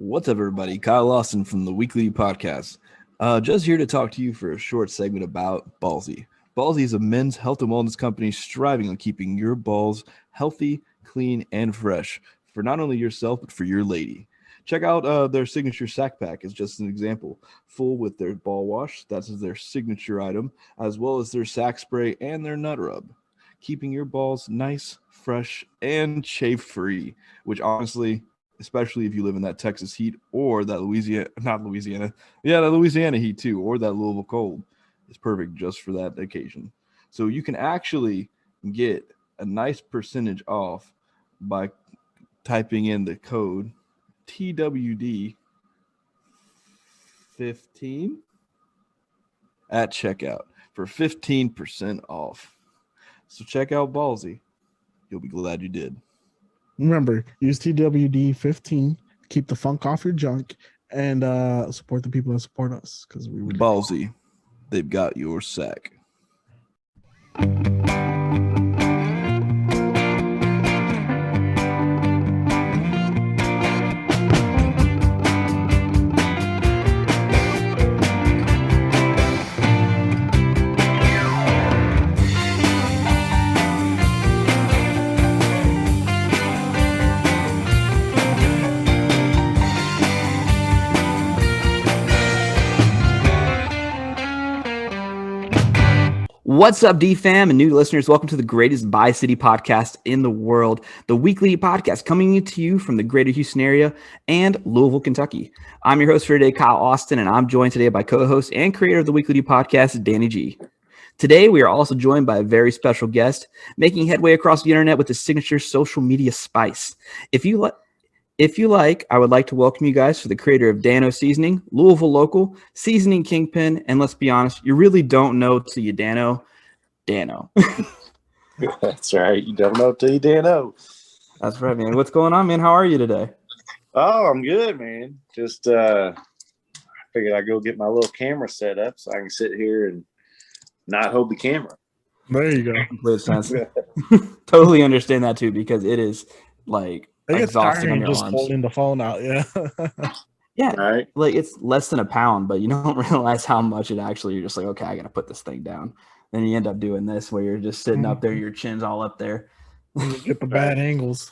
What's up, everybody? Kyle Lawson from the Weekly Podcast. Just here to talk to you for a short segment about Ballsy. Ballsy is a men's health and wellness company striving on keeping your balls healthy, clean, and fresh for not only yourself, but for your lady. Check out their signature sack pack as just an example, full with their ball wash, that's their signature item, as well as their sack spray and their nut rub. Keeping your balls nice, fresh, and chafe-free, which honestly, especially if you live in that Texas heat or that the Louisiana heat too, or that Louisville cold, is perfect just for that occasion. So you can actually get a nice percentage off by typing in the code TWD 15 at checkout for 15% off. So check out Ballsy. You'll be glad you did. Remember, use TWD 15, keep the funk off your junk, and support the people that support us because we would Ballsy. They've got your sack. What's up, D-Fam and new listeners? Welcome to the greatest Bi-City podcast in the world, the Weekly Podcast, coming to you from the greater Houston area and Louisville, Kentucky. I'm your host for today, Kyle Austin, and I'm joined today by co-host and creator of the Weekly Podcast, Danny G. Today, we are also joined by a very special guest, making headway across the internet with his signature social media spice. If you like, I would like to welcome you guys to the creator of Dano Seasoning, Louisville local, seasoning kingpin, and let's be honest, you really don't know till you Dano. That's right. You don't know till you Dano. That's right, man. What's going on, man? How are you today? Oh, I'm good, man. Just I figured I'd go get my little camera set up so I can sit here and not hold the camera. There you go. Complete sense. Totally understand that too, because it is like exhausting on your just arms. holding the phone out. Yeah. Yeah, Right. like it's less than a pound, but you don't realize how much it actually. You're just like, okay, I got to put this thing down. Then you end up doing this where you're just sitting up there, your chin's all up there. You get the bad angles.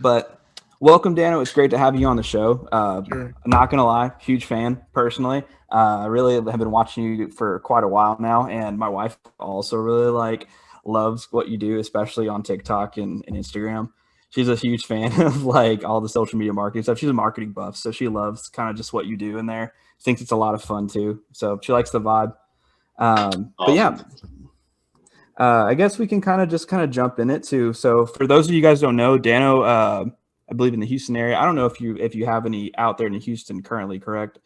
But welcome, Dano. It's great to have you on the show. Sure. I'm not gonna lie, huge fan personally. I really have been watching you for quite a while now, and my wife also really loves what you do, especially on TikTok and Instagram. She's a huge fan of all the social media marketing stuff. She's a marketing buff, so she loves kind of just what you do in there. Thinks it's a lot of fun too. So she likes the vibe. Awesome. But yeah, I guess we can kind of jump in it too. So for those of you guys who don't know, Dano, I believe in the Houston area. I don't know if you have any out there in Houston currently, correct?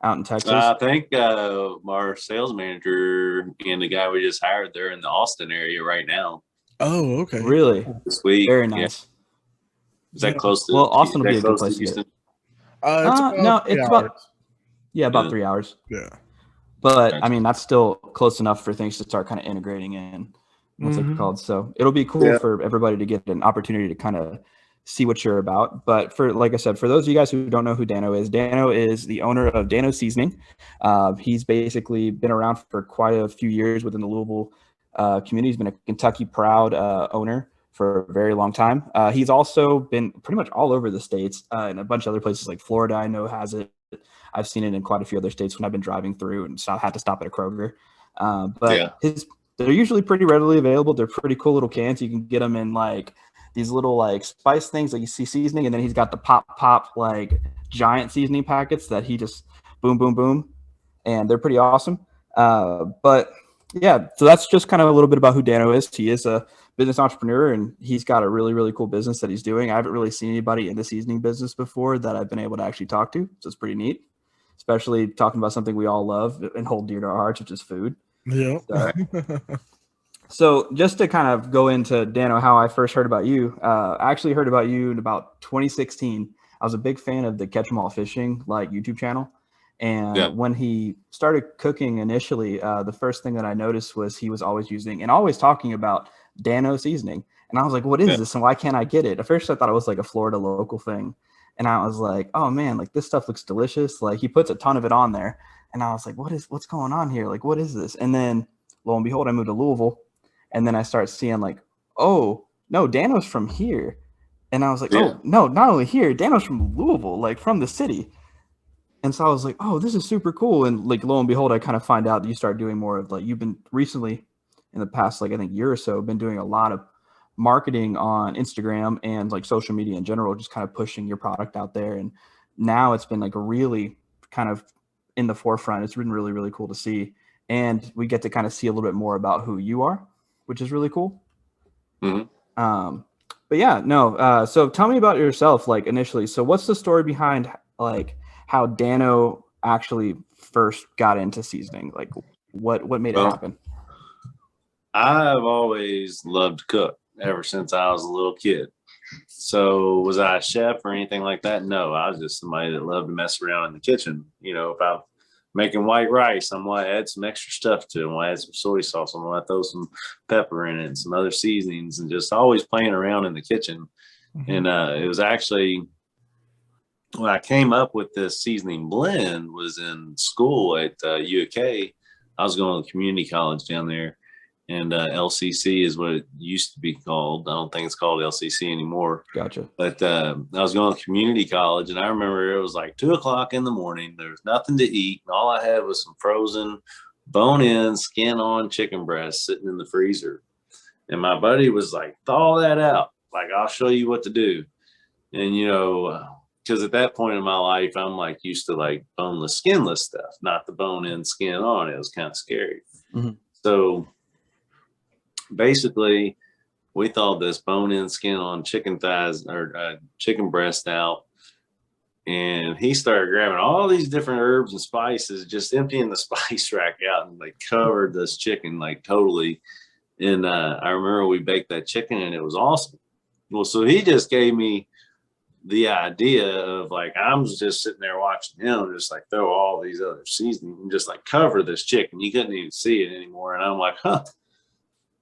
Out in Texas. I think our sales manager and the guy we just hired, they're in the Austin area right now. Oh, okay. Really? This week. Very nice. Yeah. Is that close to? Well, Austin will be a good close place to to get. Houston? It's about 3 hours. Yeah. But I mean, that's still close enough for things to start kind of integrating in. What's it called? So it'll be cool for everybody to get an opportunity to kind of see what you're about. But like I said, for those of you guys who don't know who Dano is the owner of Dano Seasoning. He's basically been around for quite a few years within the Louisville community. He's been a Kentucky proud owner for a very long time. He's also been pretty much all over the states and a bunch of other places like Florida, I know, has it. I've seen it in quite a few other states when I've been driving through and had to stop at a Kroger. They're usually pretty readily available. They're pretty cool little cans. You can get them in these little spice things that you see seasoning, and then he's got the pop giant seasoning packets that he just boom, boom, boom, and they're pretty awesome. But yeah, so that's just kind of a little bit about who Dano is. He is a business entrepreneur, and he's got a really, really cool business that he's doing. I haven't really seen anybody in the seasoning business before that I've been able to actually talk to, so it's pretty neat, especially talking about something we all love and hold dear to our hearts, which is food. Yeah. So just to kind of go into, Dano, how I first heard about you, I actually heard about you in about 2016. I was a big fan of the Catch 'em All Fishing YouTube channel. And when he started cooking initially, the first thing that I noticed was he was always using and always talking about Dano seasoning. And I was like, what is this? And why can't I get it? At first I thought it was like a Florida local thing. And I was like, oh man, like this stuff looks delicious. Like he puts a ton of it on there. And I was like, what's going on here? Like, what is this? And then lo and behold, I moved to Louisville. And then I start seeing like, oh no, Dano's from here. And I was like, oh no, not only here, Dano's from Louisville, like from the city. And so I was like, oh, this is super cool. And like, lo and behold, I kind of find out that you start doing more of like, you've been recently in the past, like I think year or so, been doing a lot of marketing on Instagram and like social media in general, just kind of pushing your product out there. And now it's been like really kind of in the forefront. It's been really, really cool to see. And we get to kind of see a little bit more about who you are, which is really cool. Mm-hmm. But yeah, no. So tell me about yourself, like initially. So what's the story behind like how Dano actually first got into seasoning? Like what made it happen? I've always loved to cook ever since I was a little kid. So was I a chef or anything like that? No, I was just somebody that loved to mess around in the kitchen. You know, if I'm making white rice, I'm going to add some extra stuff to it. I'm going to add some soy sauce. I'm going to throw some pepper in it and some other seasonings, and just always playing around in the kitchen. And it was actually when I came up with this seasoning blend was in school at UK. I was going to community college down there, and LCC is what it used to be called. I don't think it's called LCC anymore. Gotcha. But I was going to community college, and I remember it was like 2:00 in the morning. There was nothing to eat, and all I had was some frozen bone-in, skin-on chicken breast sitting in the freezer. And my buddy was like, "Thaw that out. Like, I'll show you what to do." And you know, because at that point in my life, I'm like used to like boneless, skinless stuff, not the bone-in, skin-on. It was kind of scary. So basically, we thawed this bone-in, skin-on chicken thighs or chicken breast out, and he started grabbing all these different herbs and spices, just emptying the spice rack out, and like covered this chicken like totally. And I remember we baked that chicken, and it was awesome. Well, so he just gave me the idea of like, I'm just sitting there watching him just like throw all these other seasonings and just like cover this chicken. You couldn't even see it anymore. And I'm like,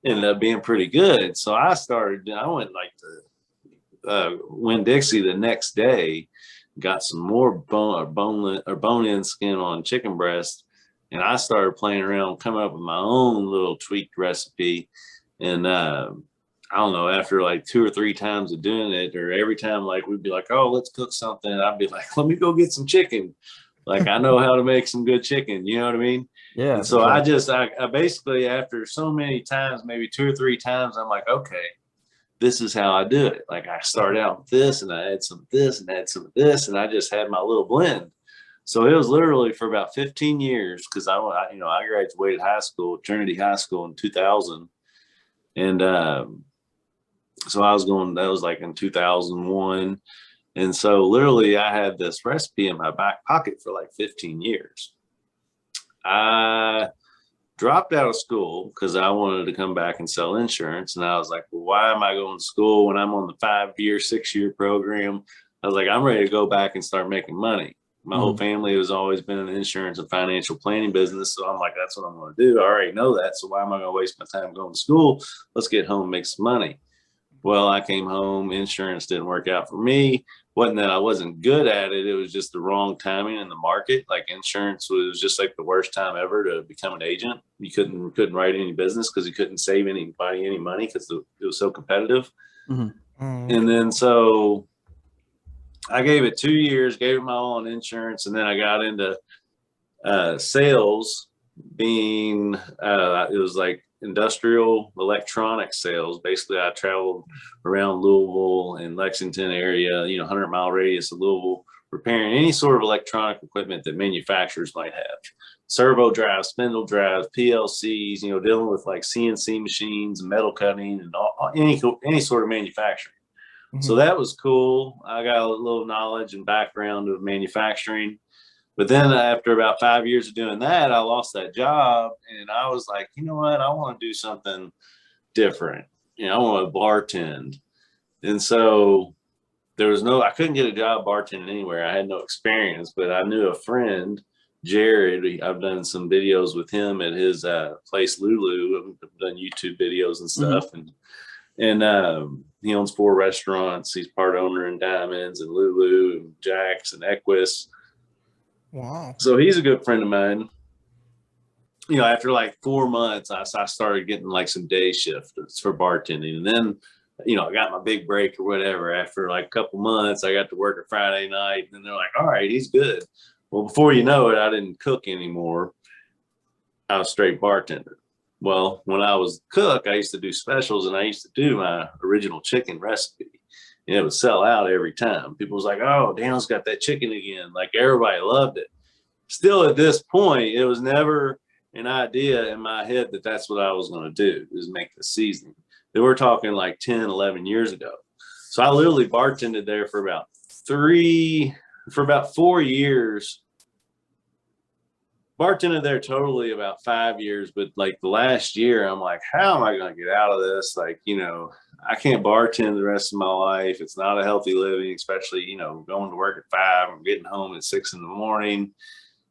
ended up being pretty good. So I went like to Winn-Dixie the next day, got some more bone-in skin on chicken breast. And I started playing around, coming up with my own little tweaked recipe. And I don't know, after like 2 or 3 times of doing it, or every time like we'd be like, oh, let's cook something, and I'd be like, let me go get some chicken. Like, I know how to make some good chicken. You know what I mean? Yeah. And so sure. I basically, after so many times, maybe 2 or 3 times, I'm like, okay, this is how I do it. Like, I start out with this, and I add some of this, and add some of this, and I just had my little blend. So it was literally for about 15 years, because I graduated high school, Trinity High School in 2000. And so that was like in 2001. And so literally I had this recipe in my back pocket for like 15 years. I dropped out of school because I wanted to come back and sell insurance. And I was like, well, why am I going to school when I'm on the 5-year, 6-year program? I was like, I'm ready to go back and start making money. My whole family has always been in the insurance and financial planning business. So I'm like, that's what I'm going to do. I already know that. So why am I going to waste my time going to school? Let's get home and make some money. Well, I came home. Insurance didn't work out for me. Wasn't that I wasn't good at it. It was just the wrong timing in the market. Like, insurance was just like the worst time ever to become an agent. You couldn't write any business because you couldn't save anybody any money because it was so competitive. And then so I gave it 2 years, gave it my all on insurance, and then I got into sales, being it was like industrial electronic sales. Basically, I traveled around Louisville and Lexington area, 100-mile radius of Louisville, repairing any sort of electronic equipment that manufacturers might have. Servo drives, spindle drives, PLCs, dealing with like CNC machines, metal cutting, and any sort of manufacturing. So that was cool. I got a little knowledge and background of manufacturing. But then after about 5 years of doing that, I lost that job. And I was like, you know what? I want to do something different. I want to bartend. And so I couldn't get a job bartending anywhere. I had no experience, but I knew a friend, Jared. I've done some videos with him at his place, Lulu. I've done YouTube videos and stuff. And He owns 4 restaurants. He's part owner in Diamonds and Lulu and Jack's and Equus. Wow. So he's a good friend of mine. You know, after like 4 months, I started getting like some day shifts for bartending. And then, you know, I got my big break or whatever. After like a couple months, I got to work a Friday night. And they're like, all right, he's good. Well, before you know it, I didn't cook anymore. I was straight bartender. Well, when I was cook, I used to do specials, and I used to do my original chicken recipe. And it would sell out every time. People was like, oh, Daniel's got that chicken again. Like, everybody loved it. Still, at this point, it was never an idea in my head that that's what I was going to do, is make the seasoning. They were talking like 10, 11 years ago. So I literally bartended there for about 4 years. Bartended there totally about 5 years, but like the last year, I'm like, how am I going to get out of this? Like, you know, I can't bartend the rest of my life. It's not a healthy living, especially, you know, going to work at 5 and getting home at 6 in the morning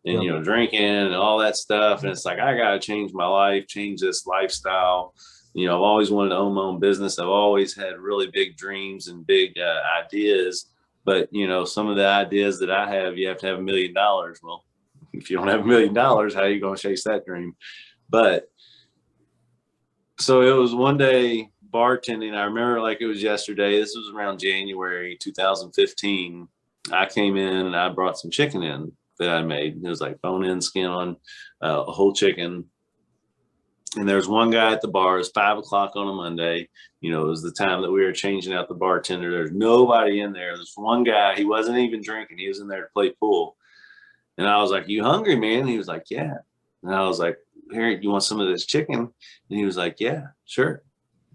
and, you know, drinking and all that stuff. And it's like, I got to change my life, change this lifestyle. You know, I've always wanted to own my own business. I've always had really big dreams and big ideas. But, you know, some of the ideas that I have, you have to have $1 million. Well, if you don't have $1 million, how are you going to chase that dream? But so it was one day bartending. I remember like it was yesterday. This was around January 2015. I came in and I brought some chicken in that I made. It was like bone-in, skin on, a whole chicken. And there was one guy at the bar. It was 5 o'clock on a Monday. You know, it was the time that we were changing out the bartender. There's nobody in there. There's one guy. He wasn't even drinking. He was in there to play pool. And I was like, you hungry, man? And he was like, yeah. And I was like, here, you want some of this chicken? And he was like, yeah, sure.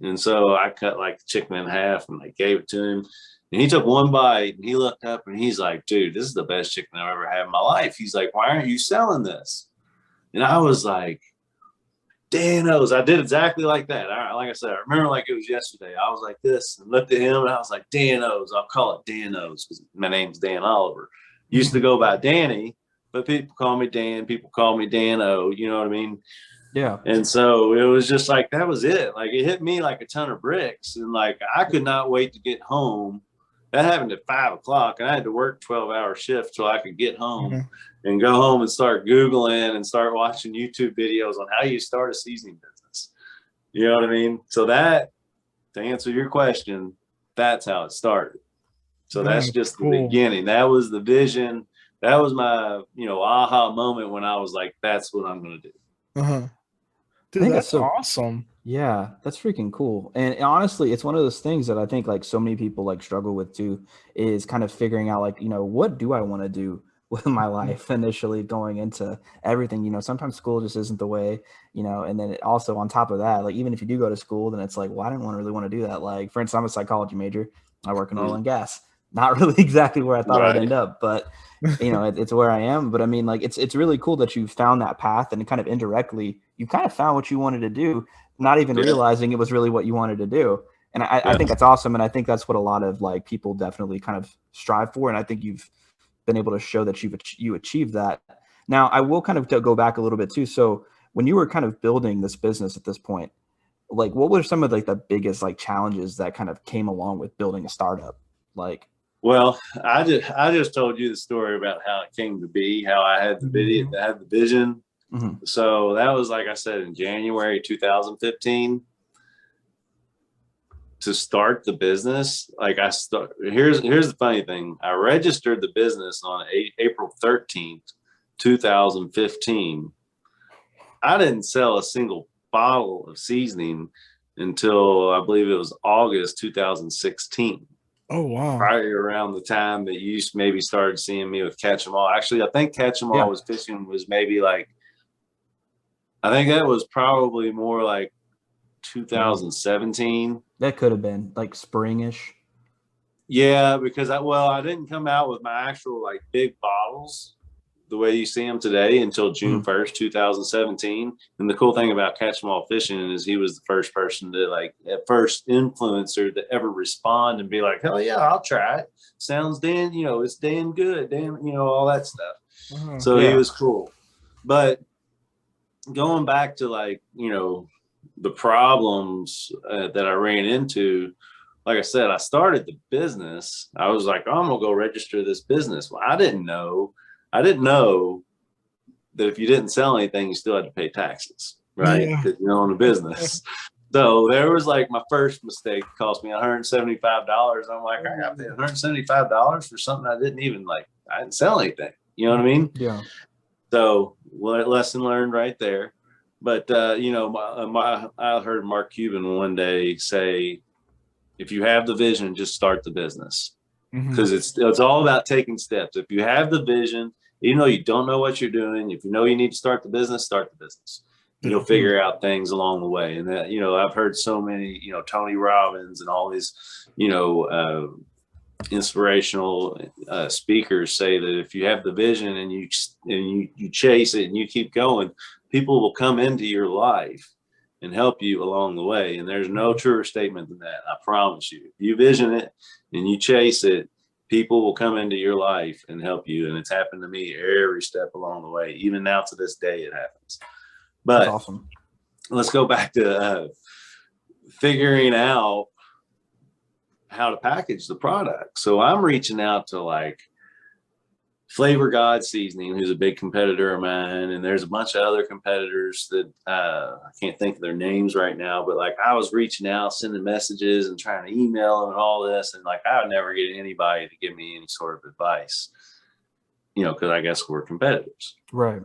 And so I cut like the chicken in half and I gave it to him. And he took one bite and he looked up and he's like, dude, this is the best chicken I've ever had in my life. He's like, why aren't you selling this? And I was like, Danos. I did exactly like that. Like I said, I remember like it was yesterday. I was like this and looked at him and I was like, Danos. I'll call it Danos because my name's Dan Oliver. Used to go by Danny, but people call me Dan. People call me Dan-O. You know what I mean? Yeah. And so it was just like, that was it. Like it hit me like a ton of bricks. And like, I could not wait to get home. That happened at 5 o'clock. I had to work 12-hour shift so I could get home and go home and start Googling and start watching YouTube videos on how you start a seasoning business. You know what I mean? So that, to answer your question, that's how it started. So that's just the beginning. That was the vision. That was my, you know, aha moment when I was like, that's what I'm going to do. Dude, that's so awesome. Yeah, that's freaking cool. And honestly, it's one of those things that I think like so many people like struggle with too, is kind of figuring out like, you know, what do I want to do with my life initially going into everything? You know, sometimes school just isn't the way, you know, and then also on top of that, like even if you do go to school, then it's like, well, I didn't really want to do that. Like, for instance, I'm a psychology major. I work in oil and gas. Not really exactly where I thought I'd end up, but you know, it's where I am. But I mean, like, it's really cool that you found that path and kind of indirectly, you kind of found what you wanted to do, not even realizing it was really what you wanted to do. And I think that's awesome. And I think that's what a lot of like people definitely kind of strive for. And I think you've been able to show that you achieved that. Now, I will kind of go back a little bit too. So when you were kind of building this business at this point, like what were some of like the biggest like challenges that kind of came along with building a startup? Like, well, I just told you the story about how it came to be, how I had the video, I had the vision. So that was, like I said, in January 2015 to start the business. Like here's the funny thing. I registered the business on April 13th, 2015. I didn't sell a single bottle of seasoning until I believe it was August 2016. Oh, wow. Probably around the time that you maybe started seeing me with Catch 'em All. Actually, I think Catch 'em All was fishing was maybe like, I think that was probably more like 2017. That could have been like springish. Yeah, because I didn't come out with my actual like big bottles the way you see them today until June 1st, 2017. And the cool thing about Catch 'em All Fishing is he was the first person to like, at first influencer to ever respond and be like, hell yeah, I'll try it. Sounds damn, you know, it's damn good. Damn, you know, all that stuff. So he was cool. But going back to like, you know, the problems that I ran into, like I said, I started the business. I was like, oh, I'm gonna go register this business. Well, I didn't know that if you didn't sell anything, you still had to pay taxes, right? Because you own a business. So there was like my first mistake, cost me $175. I'm like, I got paid $175 for something I didn't even like. I didn't sell anything. You know what I mean? Yeah. So lesson learned right there. But you know, I heard Mark Cuban one day say, if you have the vision, just start the business, because it's all about taking steps. If you have the vision, even though you don't know what you're doing, if you know you need to start the business, start the business. You'll figure out things along the way. And that, you know, I've heard so many, you know, Tony Robbins and all these, you know, inspirational speakers say that if you have the vision and you chase it and you keep going, people will come into your life and help you along the way. And there's no truer statement than that. I promise you. If you vision it and you chase it, people will come into your life and help you. And it's happened to me every step along the way. Even now to this day, it happens. But that's awesome. Let's go back to figuring out how to package the product. So I'm reaching out to like Flavor God Seasoning, who's a big competitor of mine, and there's a bunch of other competitors that I can't think of their names right now, but like I was reaching out, sending messages and trying to email them and all this, and like I would never get anybody to give me any sort of advice, you know, because I guess we're competitors, right?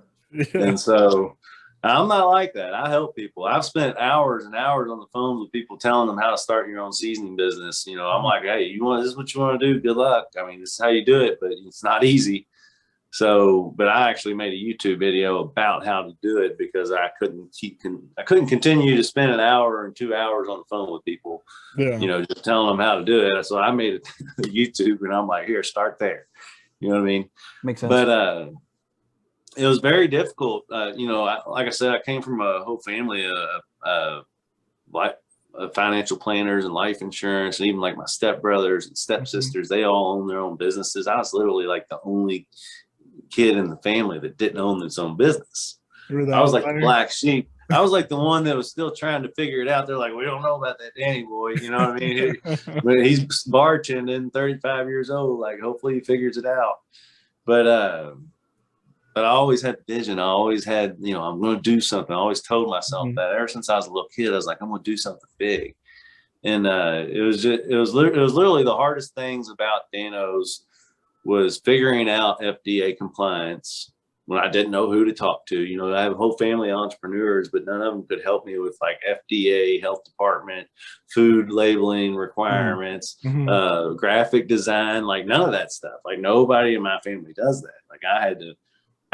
And so I'm not like that. I help people. I've spent hours and hours on the phone with people telling them how to start your own seasoning business. You know, I'm like, hey, this is what you want to do? Good luck. I mean, this is how you do it, but it's not easy. So, but I actually made a YouTube video about how to do it because I couldn't continue to spend an hour and 2 hours on the phone with people, you know, just telling them how to do it. So I made a YouTube, and I'm like, here, start there. You know what I mean? Makes sense. But, it was very difficult. You know, like I said, I came from a whole family of financial planners and life insurance, and even like my stepbrothers and stepsisters, they all own their own businesses. I was literally like the only kid in the family that didn't own its own business. I was like the black sheep. I was like the one that was still trying to figure it out. They're like, we don't know about that Danny boy. You know what I mean? He's bartending, 35 years old. Like, hopefully he figures it out. But I always had vision. I always had, you know, I'm going to do something. I always told myself that ever since I was a little kid. I was like, I'm going to do something big. And it was literally the hardest things about Dano's was figuring out FDA compliance when I didn't know who to talk to. You know, I have a whole family of entrepreneurs, but none of them could help me with like FDA, health department, food labeling requirements, graphic design, like none of that stuff. Like nobody in my family does that. Like I had to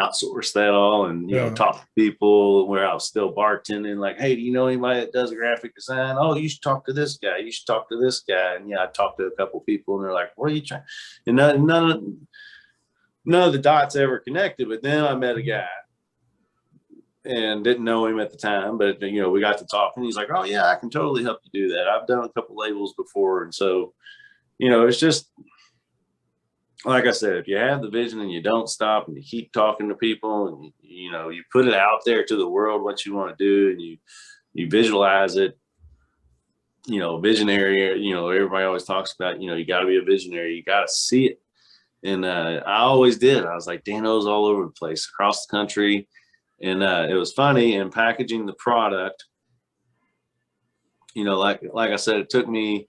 outsource that all and, you know, talk to people where I was still bartending, like, hey, do you know anybody that does graphic design? Oh, you should talk to this guy. You should talk to this guy. And yeah, I talked to a couple people and they're like, what are you trying? And none of the dots ever connected. But then I met a guy and didn't know him at the time, but, you know, we got to talking. He's like, oh yeah, I can totally help you do that. I've done a couple labels before. And so, you know, it's just, like I said, if you have the vision and you don't stop and you keep talking to people and, you know, you put it out there to the world, what you want to do, and you visualize it, you know, visionary, you know, everybody always talks about, you know, you got to be a visionary, you got to see it. And I always did. I was like, Dano's all over the place across the country. And it was funny in packaging the product, you know, like I said, it took me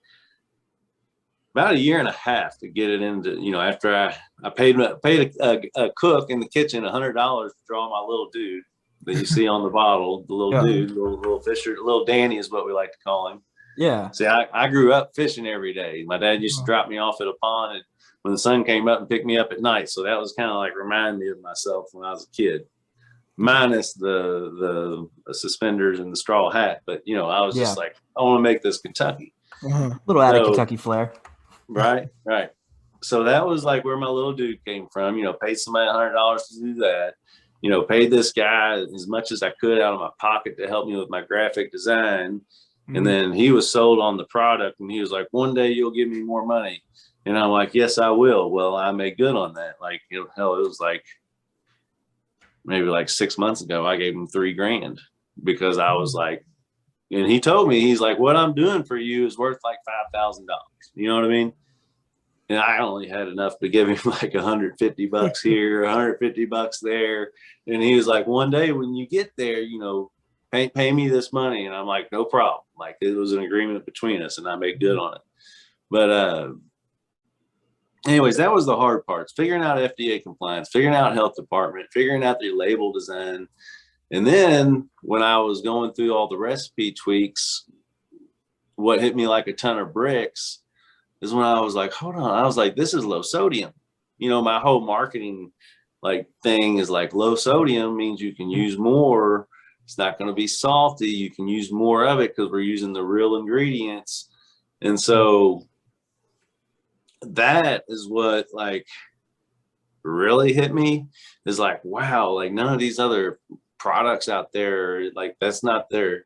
about 1.5 years to get it into, you know, after I paid a cook in the kitchen $100 to draw my little dude that you see on the bottle, the little dude, little fisher, little Danny is what we like to call him. Yeah. See, I grew up fishing every day. My dad used to drop me off at a pond and when the sun came up and picked me up at night. So that was kind of like remind me of myself when I was a kid, minus the suspenders and the straw hat. But, you know, I was just like, I want to make this Kentucky. Little added Kentucky flair. Right. So that was like where my little dude came from, you know, paid somebody $100 to do that, you know, paid this guy as much as I could out of my pocket to help me with my graphic design. And then he was sold on the product and he was like, one day you'll give me more money. And I'm like, yes, I will. Well, I made good on that. Like, you know, hell, it was like maybe like 6 months ago, I gave him $3,000 because I was like, And he told me, he's like, what I'm doing for you is worth like $5,000. You know what I mean? And I only had enough to give him like $150 here, $150 there. And he was like, one day when you get there, you know, pay me this money. And I'm like, no problem. Like, it was an agreement between us and I made good on it. But anyways, that was the hard parts, figuring out FDA compliance, figuring out health department, figuring out the label design. And then when I was going through all the recipe tweaks, what hit me like a ton of bricks is when I was like, hold on, I was like, this is low sodium. You know, my whole marketing like thing is like low sodium means you can use more. It's not going to be salty. You can use more of it because we're using the real ingredients. And so that is what like really hit me, is like, wow, like none of these other products out there, like that's not their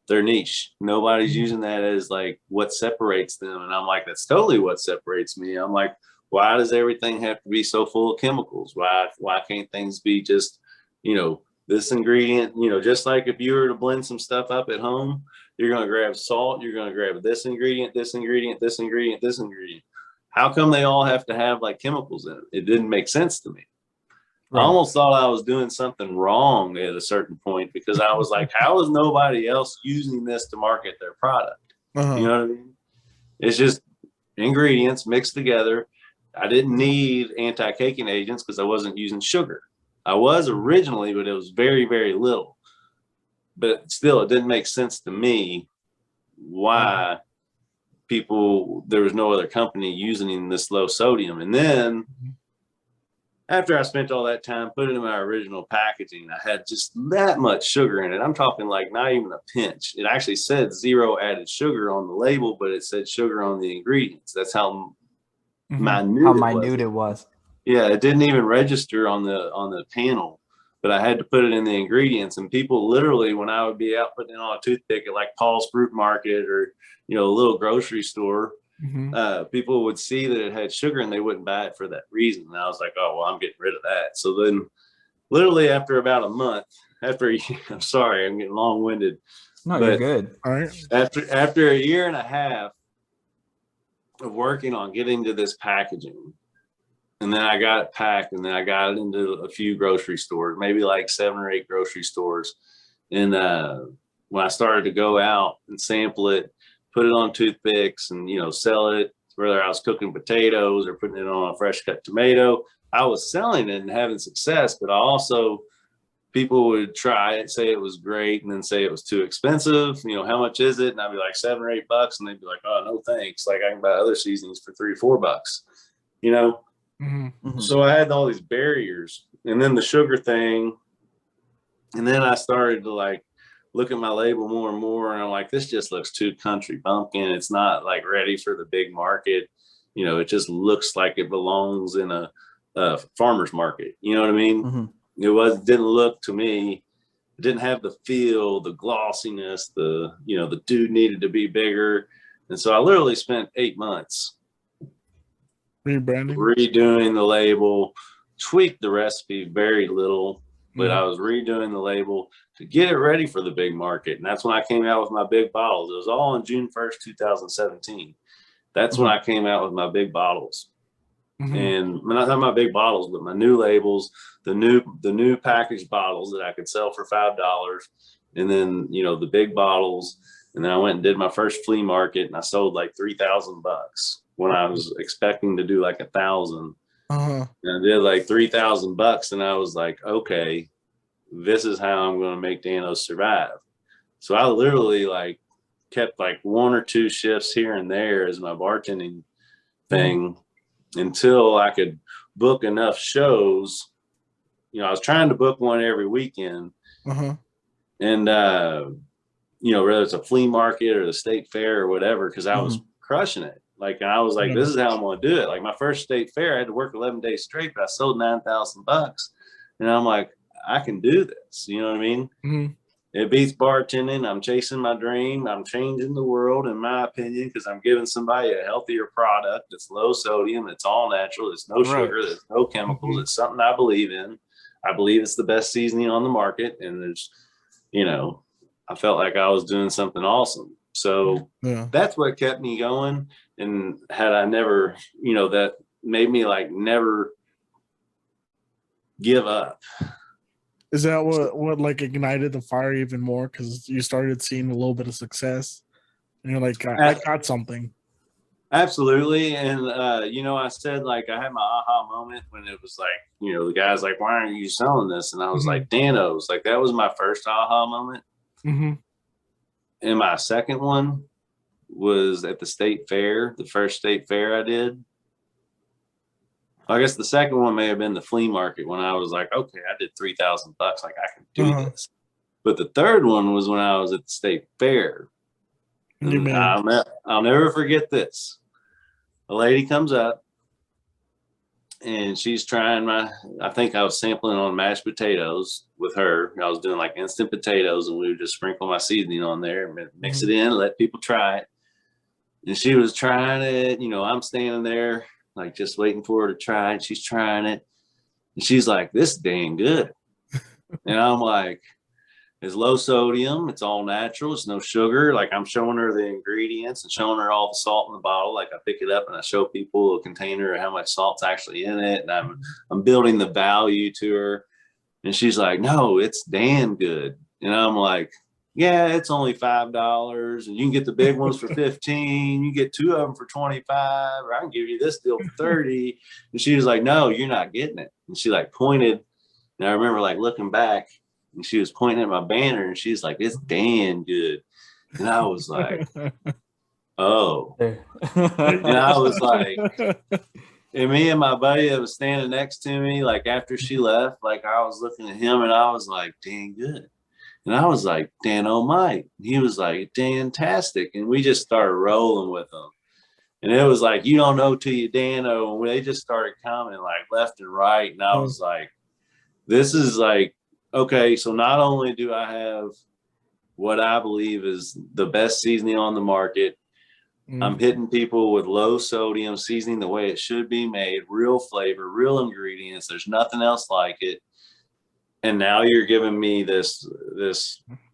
niche. Nobody's using that as like what separates them. And I'm like, that's totally what separates me. I'm like, why does everything have to be so full of chemicals? Why can't things be just, you know, this ingredient, you know, just like if you were to blend some stuff up at home, you're going to grab salt, you're going to grab this ingredient, this ingredient, this ingredient, this ingredient. How come they all have to have like chemicals in it? It didn't make sense to me. Right. I almost thought I was doing something wrong at a certain point, because I was like, how is nobody else using this to market their product? You know what I mean? It's just ingredients mixed together. I didn't need anti-caking agents because I wasn't using sugar. I was originally, but it was very, very little. But still, it didn't make sense to me why there was no other company using this low sodium. And then after I spent all that time putting it in my original packaging, I had just that much sugar in it. I'm talking like not even a pinch. It actually said 0 added sugar on the label, but it said sugar on the ingredients. That's how minute it was. Yeah, it didn't even register on the panel, but I had to put it in the ingredients. And people literally, when I would be out putting it on a toothpick at like Paul's Fruit Market or, you know, a little grocery store, people would see that it had sugar and they wouldn't buy it for that reason. And I was like, oh, well, I'm getting rid of that. So then literally after about a month, I'm sorry, I'm getting long-winded. No, you're good. All right. After a year and a half of working on getting to this packaging, and then I got it packed, and then I got it into a few grocery stores, maybe like 7 or 8 grocery stores. And when I started to go out and sample it, put it on toothpicks and, you know, sell it, whether I was cooking potatoes or putting it on a fresh cut tomato, I was selling it and having success. But I also, people would try it, say it was great, and then say it was too expensive. You know, how much is it? And I'd be like $7 or $8, and they'd be like, oh, no, thanks. Like I can buy other seasonings for $3 or $4, you know? So I had all these barriers, and then the sugar thing. And then I started to like look at my label more and more, and I'm like, this just looks too country bumpkin. It's not like ready for the big market. You know, it just looks like it belongs in a farmer's market. You know what I mean? It didn't look to me, it didn't have the feel, the glossiness, the dude needed to be bigger. And so I literally spent 8 months rebranding, redoing the label, tweaked the recipe very little, but I was redoing the label to get it ready for the big market. And that's when I came out with my big bottles. It was all on June 1st, 2017. That's when I came out with my big bottles. And not my big bottles, but my new labels, the new packaged bottles that I could sell for $5. And then, you know, the big bottles. And then I went and did my first flea market, and I sold like $3,000 when I was expecting to do like 1,000. And I did like $3,000, and I was like, okay, this is how I'm going to make Danos survive. So I literally like kept like 1 or 2 shifts here and there as my bartending thing until I could book enough shows. You know, I was trying to book one every weekend. And, you know, whether it's a flea market or the state fair or whatever, because I was crushing it. Like, and I was like, this is how I'm going to do it. Like my first state fair, I had to work 11 days straight, but I sold $9,000. And I'm like, I can do this. You know what I mean? It beats bartending. I'm chasing my dream. I'm changing the world, in my opinion, because I'm giving somebody a healthier product. It's low sodium. It's all natural. It's no sugar. There's no chemicals. It's something I believe in. I believe it's the best seasoning on the market. And there's, you know, I felt like I was doing something awesome. So that's what kept me going. And had I never, that made me like never give up. Is that what like ignited the fire even more? Because you started seeing a little bit of success and you're like, I got something. Absolutely. And, I said, like, I had my aha moment when it was like, the guy's like, why aren't you selling this? And I was like, Danos, like, that was my first aha moment. Mm-hmm. And my second one was at the state fair, the first state fair I did. I guess the second one may have been the flea market when I was like, okay, I did $3,000. Like, I can do this. But the third one was when I was at the state fair. And I'll never forget this. A lady comes up and she's trying I think I was sampling on mashed potatoes with her. I was doing like instant potatoes and we would just sprinkle my seasoning on there and mix it in, let people try it. And she was trying it, I'm standing there like just waiting for her to try it. She's trying it. And she's like, this is dang good. And I'm like, it's low sodium. It's all natural. It's no sugar. Like I'm showing her the ingredients and showing her all the salt in the bottle. Like I pick it up and I show people a container of how much salt's actually in it. And I'm building the value to her. And she's like, no, it's damn good. And I'm like, yeah, it's only $5 and you can get the big ones for 15. You get two of them for 25, or I can give you this deal for 30. And she was like, no, you're not getting it. And she like pointed. And I remember like looking back and she was pointing at my banner and she's like, it's damn good. And I was like, oh. And I was like, and me and my buddy that was standing next to me, like after she left, like I was looking at him and I was like, dang good. And I was like, Dan, oh my. He was like, fantastic. And we just started rolling with them. And it was like, you don't know till you Dan-o. And they just started coming like left and right. And I was like, this is like, okay, so not only do I have what I believe is the best seasoning on the market, I'm hitting people with low sodium seasoning the way it should be made, real flavor, real ingredients. There's nothing else like it. And now you're giving me this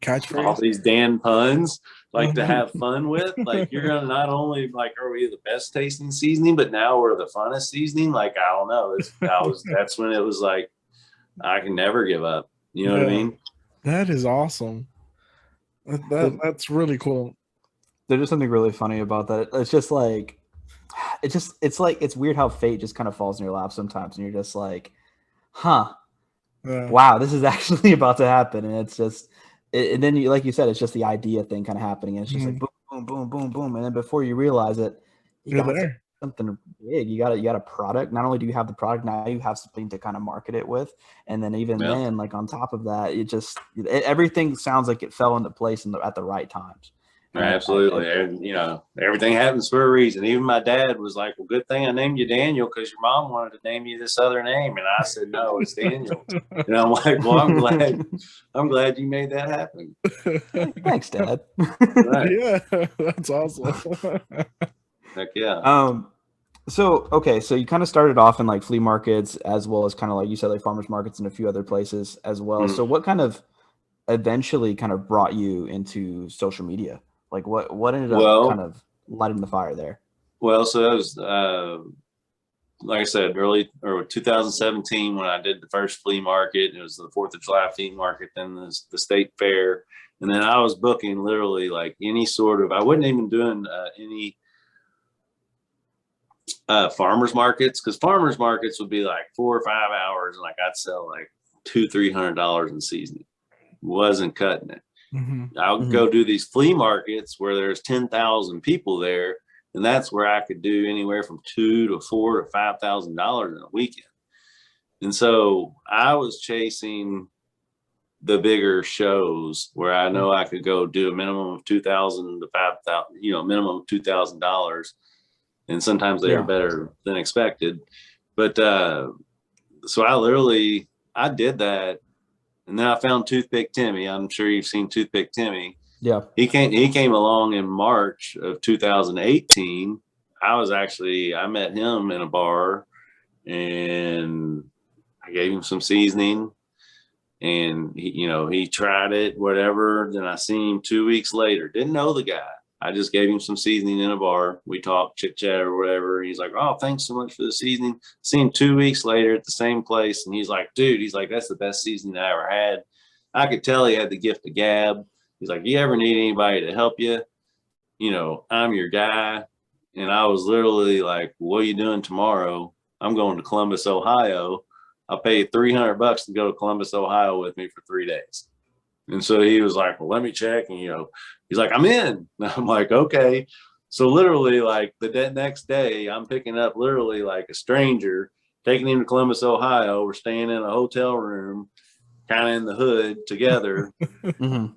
catchphrase, all these Dan puns, like to have fun with. Like you're gonna not only like are we the best tasting seasoning, but now we're the funnest seasoning. Like I don't know. That's when it was like I can never give up. You know what I mean? That is awesome. That's really cool. There's just something really funny about that. It's just like it's weird how fate just kind of falls in your lap sometimes, and you're just like, huh. Wow, this is actually about to happen, and it's just, and then you, like you said, it's just the idea thing kind of happening, and it's just like boom, boom, boom, boom, boom, and then before you realize it, you got something big. You got a product. Not only do you have the product, now you have something to kind of market it with, and then even then, like on top of that, everything sounds like it fell into place at the right times. Absolutely. And, everything happens for a reason. Even my dad was like, well, good thing I named you Daniel because your mom wanted to name you this other name. And I said, no, it's Daniel. And I'm like, well, I'm glad you made that happen. Thanks, Dad. Right. Yeah, that's awesome. Heck yeah. So you kind of started off in like flea markets as well as kind of like you said, like farmers markets and a few other places as well. So what kind of eventually kind of brought you into social media? Like what ended up kind of lighting the fire there? Well, so that was like I said, early or 2017 when I did the first flea market. It was the 4th of July flea market, then the state fair, and then I was booking literally like any sort of. I wasn't even doing any farmers markets because farmers markets would be like 4 or 5 hours, and like I'd sell like $200-300 in seasoning. Wasn't cutting it. I would go do these flea markets where there's 10,000 people there, and that's where I could do anywhere from $2,000 to $4,000 to $5,000 in a weekend. And so I was chasing the bigger shows where I know I could go do a minimum of $2,000 to $5,000, minimum of $2,000, and sometimes they are better than expected. But so I did that. And then I found Toothpick Timmy. I'm sure you've seen Toothpick Timmy. Yeah. He came along in March of 2018. I met him in a bar and I gave him some seasoning. And he tried it, whatever. Then I seen him 2 weeks later. Didn't know the guy. I just gave him some seasoning in a bar. We talked, chit chat or whatever. He's like, "Oh, thanks so much for the seasoning." Seen him 2 weeks later at the same place, and he's like, "Dude," he's like, "that's the best seasoning I ever had." I could tell he had the gift of gab. He's like, "You ever need anybody to help you? I'm your guy." And I was literally like, "What are you doing tomorrow?" "I'm going to Columbus, Ohio. I'll pay you $300 to go to Columbus, Ohio with me for 3 days." And so he was like, "Well, let me check." And, he's like, "I'm in." And I'm like, "Okay." So literally like the next day, I'm picking up literally like a stranger, taking him to Columbus, Ohio. We're staying in a hotel room, kind of in the hood together. Mm-hmm.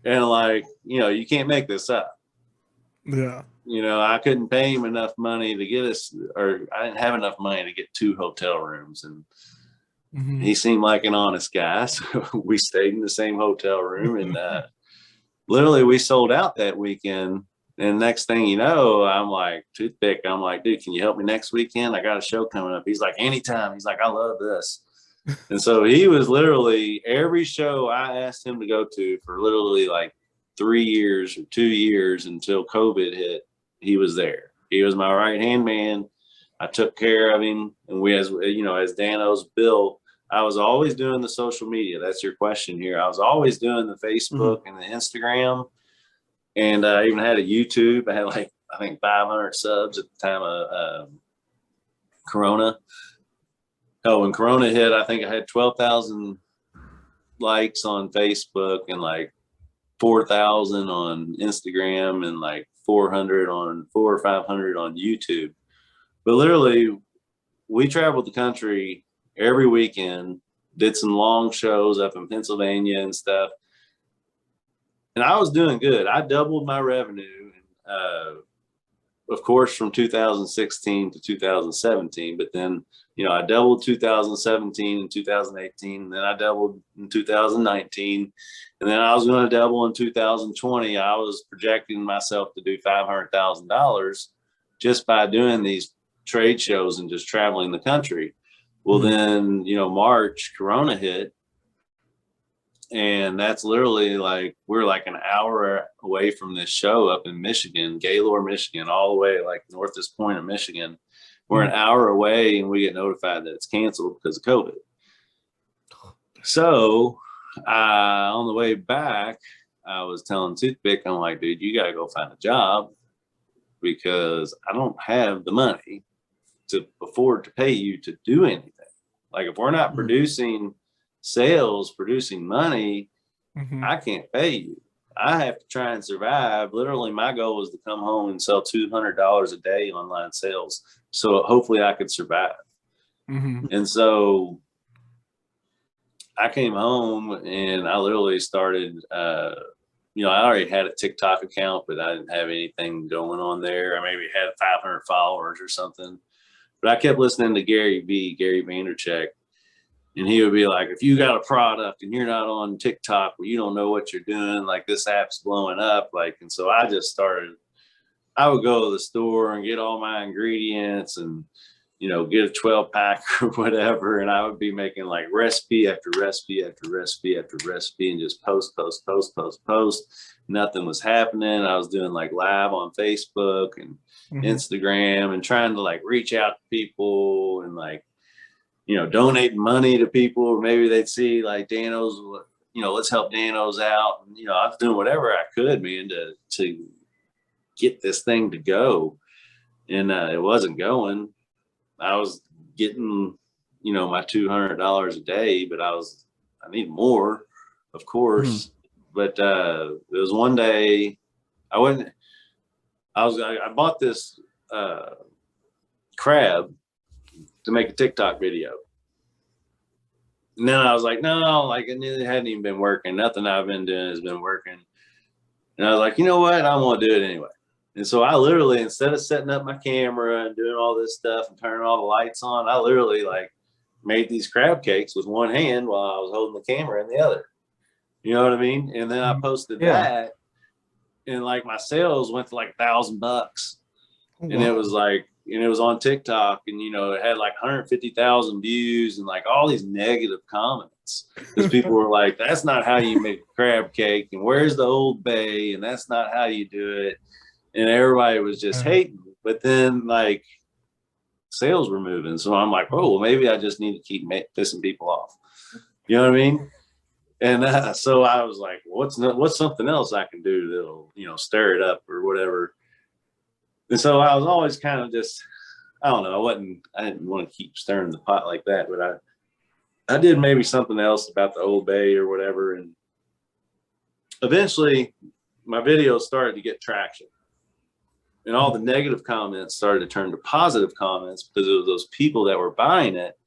And like, you can't make this up. Yeah. I couldn't pay him enough money to get us, or I didn't have enough money to get 2 hotel rooms. And he seemed like an honest guy. So we stayed in the same hotel room, and literally we sold out that weekend. And next thing you know, I'm like, Toothpick, I'm like, "Dude, can you help me next weekend? I got a show coming up." He's like, "Anytime." He's like, "I love this." And so he was literally every show I asked him to go to for literally like 3 years or 2 years until COVID hit. He was there. He was my right hand man. I took care of him. And we, as Dano's built, I was always doing the social media. That's your question here. I was always doing the Facebook and the Instagram. And I even had a YouTube. I had like, I think 500 subs at the time of Corona. Oh, when Corona hit, I think I had 12,000 likes on Facebook and like 4,000 on Instagram and like 400 on 400 or 500 on YouTube. But literally, we traveled the country every weekend, did some long shows up in Pennsylvania and stuff. And I was doing good. I doubled my revenue, of course, from 2016 to 2017. But then, I doubled 2017 and 2018. And then I doubled in 2019. And then I was going to double in 2020. I was projecting myself to do $500,000 just by doing these trade shows and just traveling the country. Well, then, March, Corona hit. And that's literally like, we're like an hour away from this show up in Michigan, Gaylord, Michigan, all the way like northest point of Michigan. We're an hour away and we get notified that it's canceled because of COVID. So on the way back, I was telling Toothpick, I'm like, "Dude, you got to go find a job because I don't have the money to afford to pay you to do anything. Like if we're not producing sales, producing money, I can't pay you. I have to try and survive." Literally, my goal was to come home and sell $200 a day online sales. So hopefully I could survive. And so I came home and I literally started, I already had a TikTok account, but I didn't have anything going on there. I maybe had 500 followers or something. But I kept listening to Gary Vaynerchuk. And he would be like, "If you got a product and you're not on TikTok, well, you don't know what you're doing. Like this app's blowing up." And so I just started, I would go to the store and get all my ingredients and, get a 12 pack or whatever. And I would be making like recipe after recipe after recipe after recipe and just post. Nothing was happening. I was doing like live on Facebook and Instagram and trying to like reach out to people and like, donating money to people, or maybe they'd see like Dano's, let's help Dano's out. And, I was doing whatever I could, man, to get this thing to go. And it wasn't going. I was getting, my $200 a day, but I need more, of course. But it was one day I bought this crab to make a TikTok video. And then I was like, no, like it hadn't even been working. Nothing I've been doing has been working. And I was like, you know what? I'm going to do it anyway. And so I literally, instead of setting up my camera and doing all this stuff and turning all the lights on, I literally like made these crab cakes with one hand while I was holding the camera in the other. You know what I mean? And then I posted that, and like my sales went to like $1,000. And it was like, and it was on TikTok, and it had like 150,000 views and like all these negative comments. comments because people were like, that's not how you make crab cake, and where's the Old Bay, and that's not how you do it. And everybody was just hating. But then like sales were moving. So I'm like, oh, well, maybe I just need to keep pissing people off. You know what I mean? And so I was like, what's something else I can do that'll, stir it up or whatever. And so I was always kind of just, I don't know. I didn't want to keep stirring the pot like that, but I did maybe something else about the Old Bay or whatever. And eventually my videos started to get traction. And all the negative comments started to turn to positive comments because it was those people that were buying it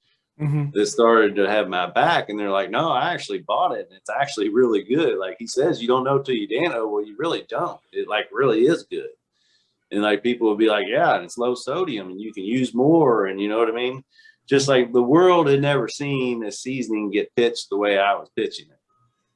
that started to have my back. And they're like, no, I actually bought it. And it's actually really good. Like he says, you don't know till you know. Well, you really don't. It like really is good. And like people would be like, yeah, and it's low sodium and you can use more. And you know what I mean? Just like the world had never seen a seasoning get pitched the way I was pitching it.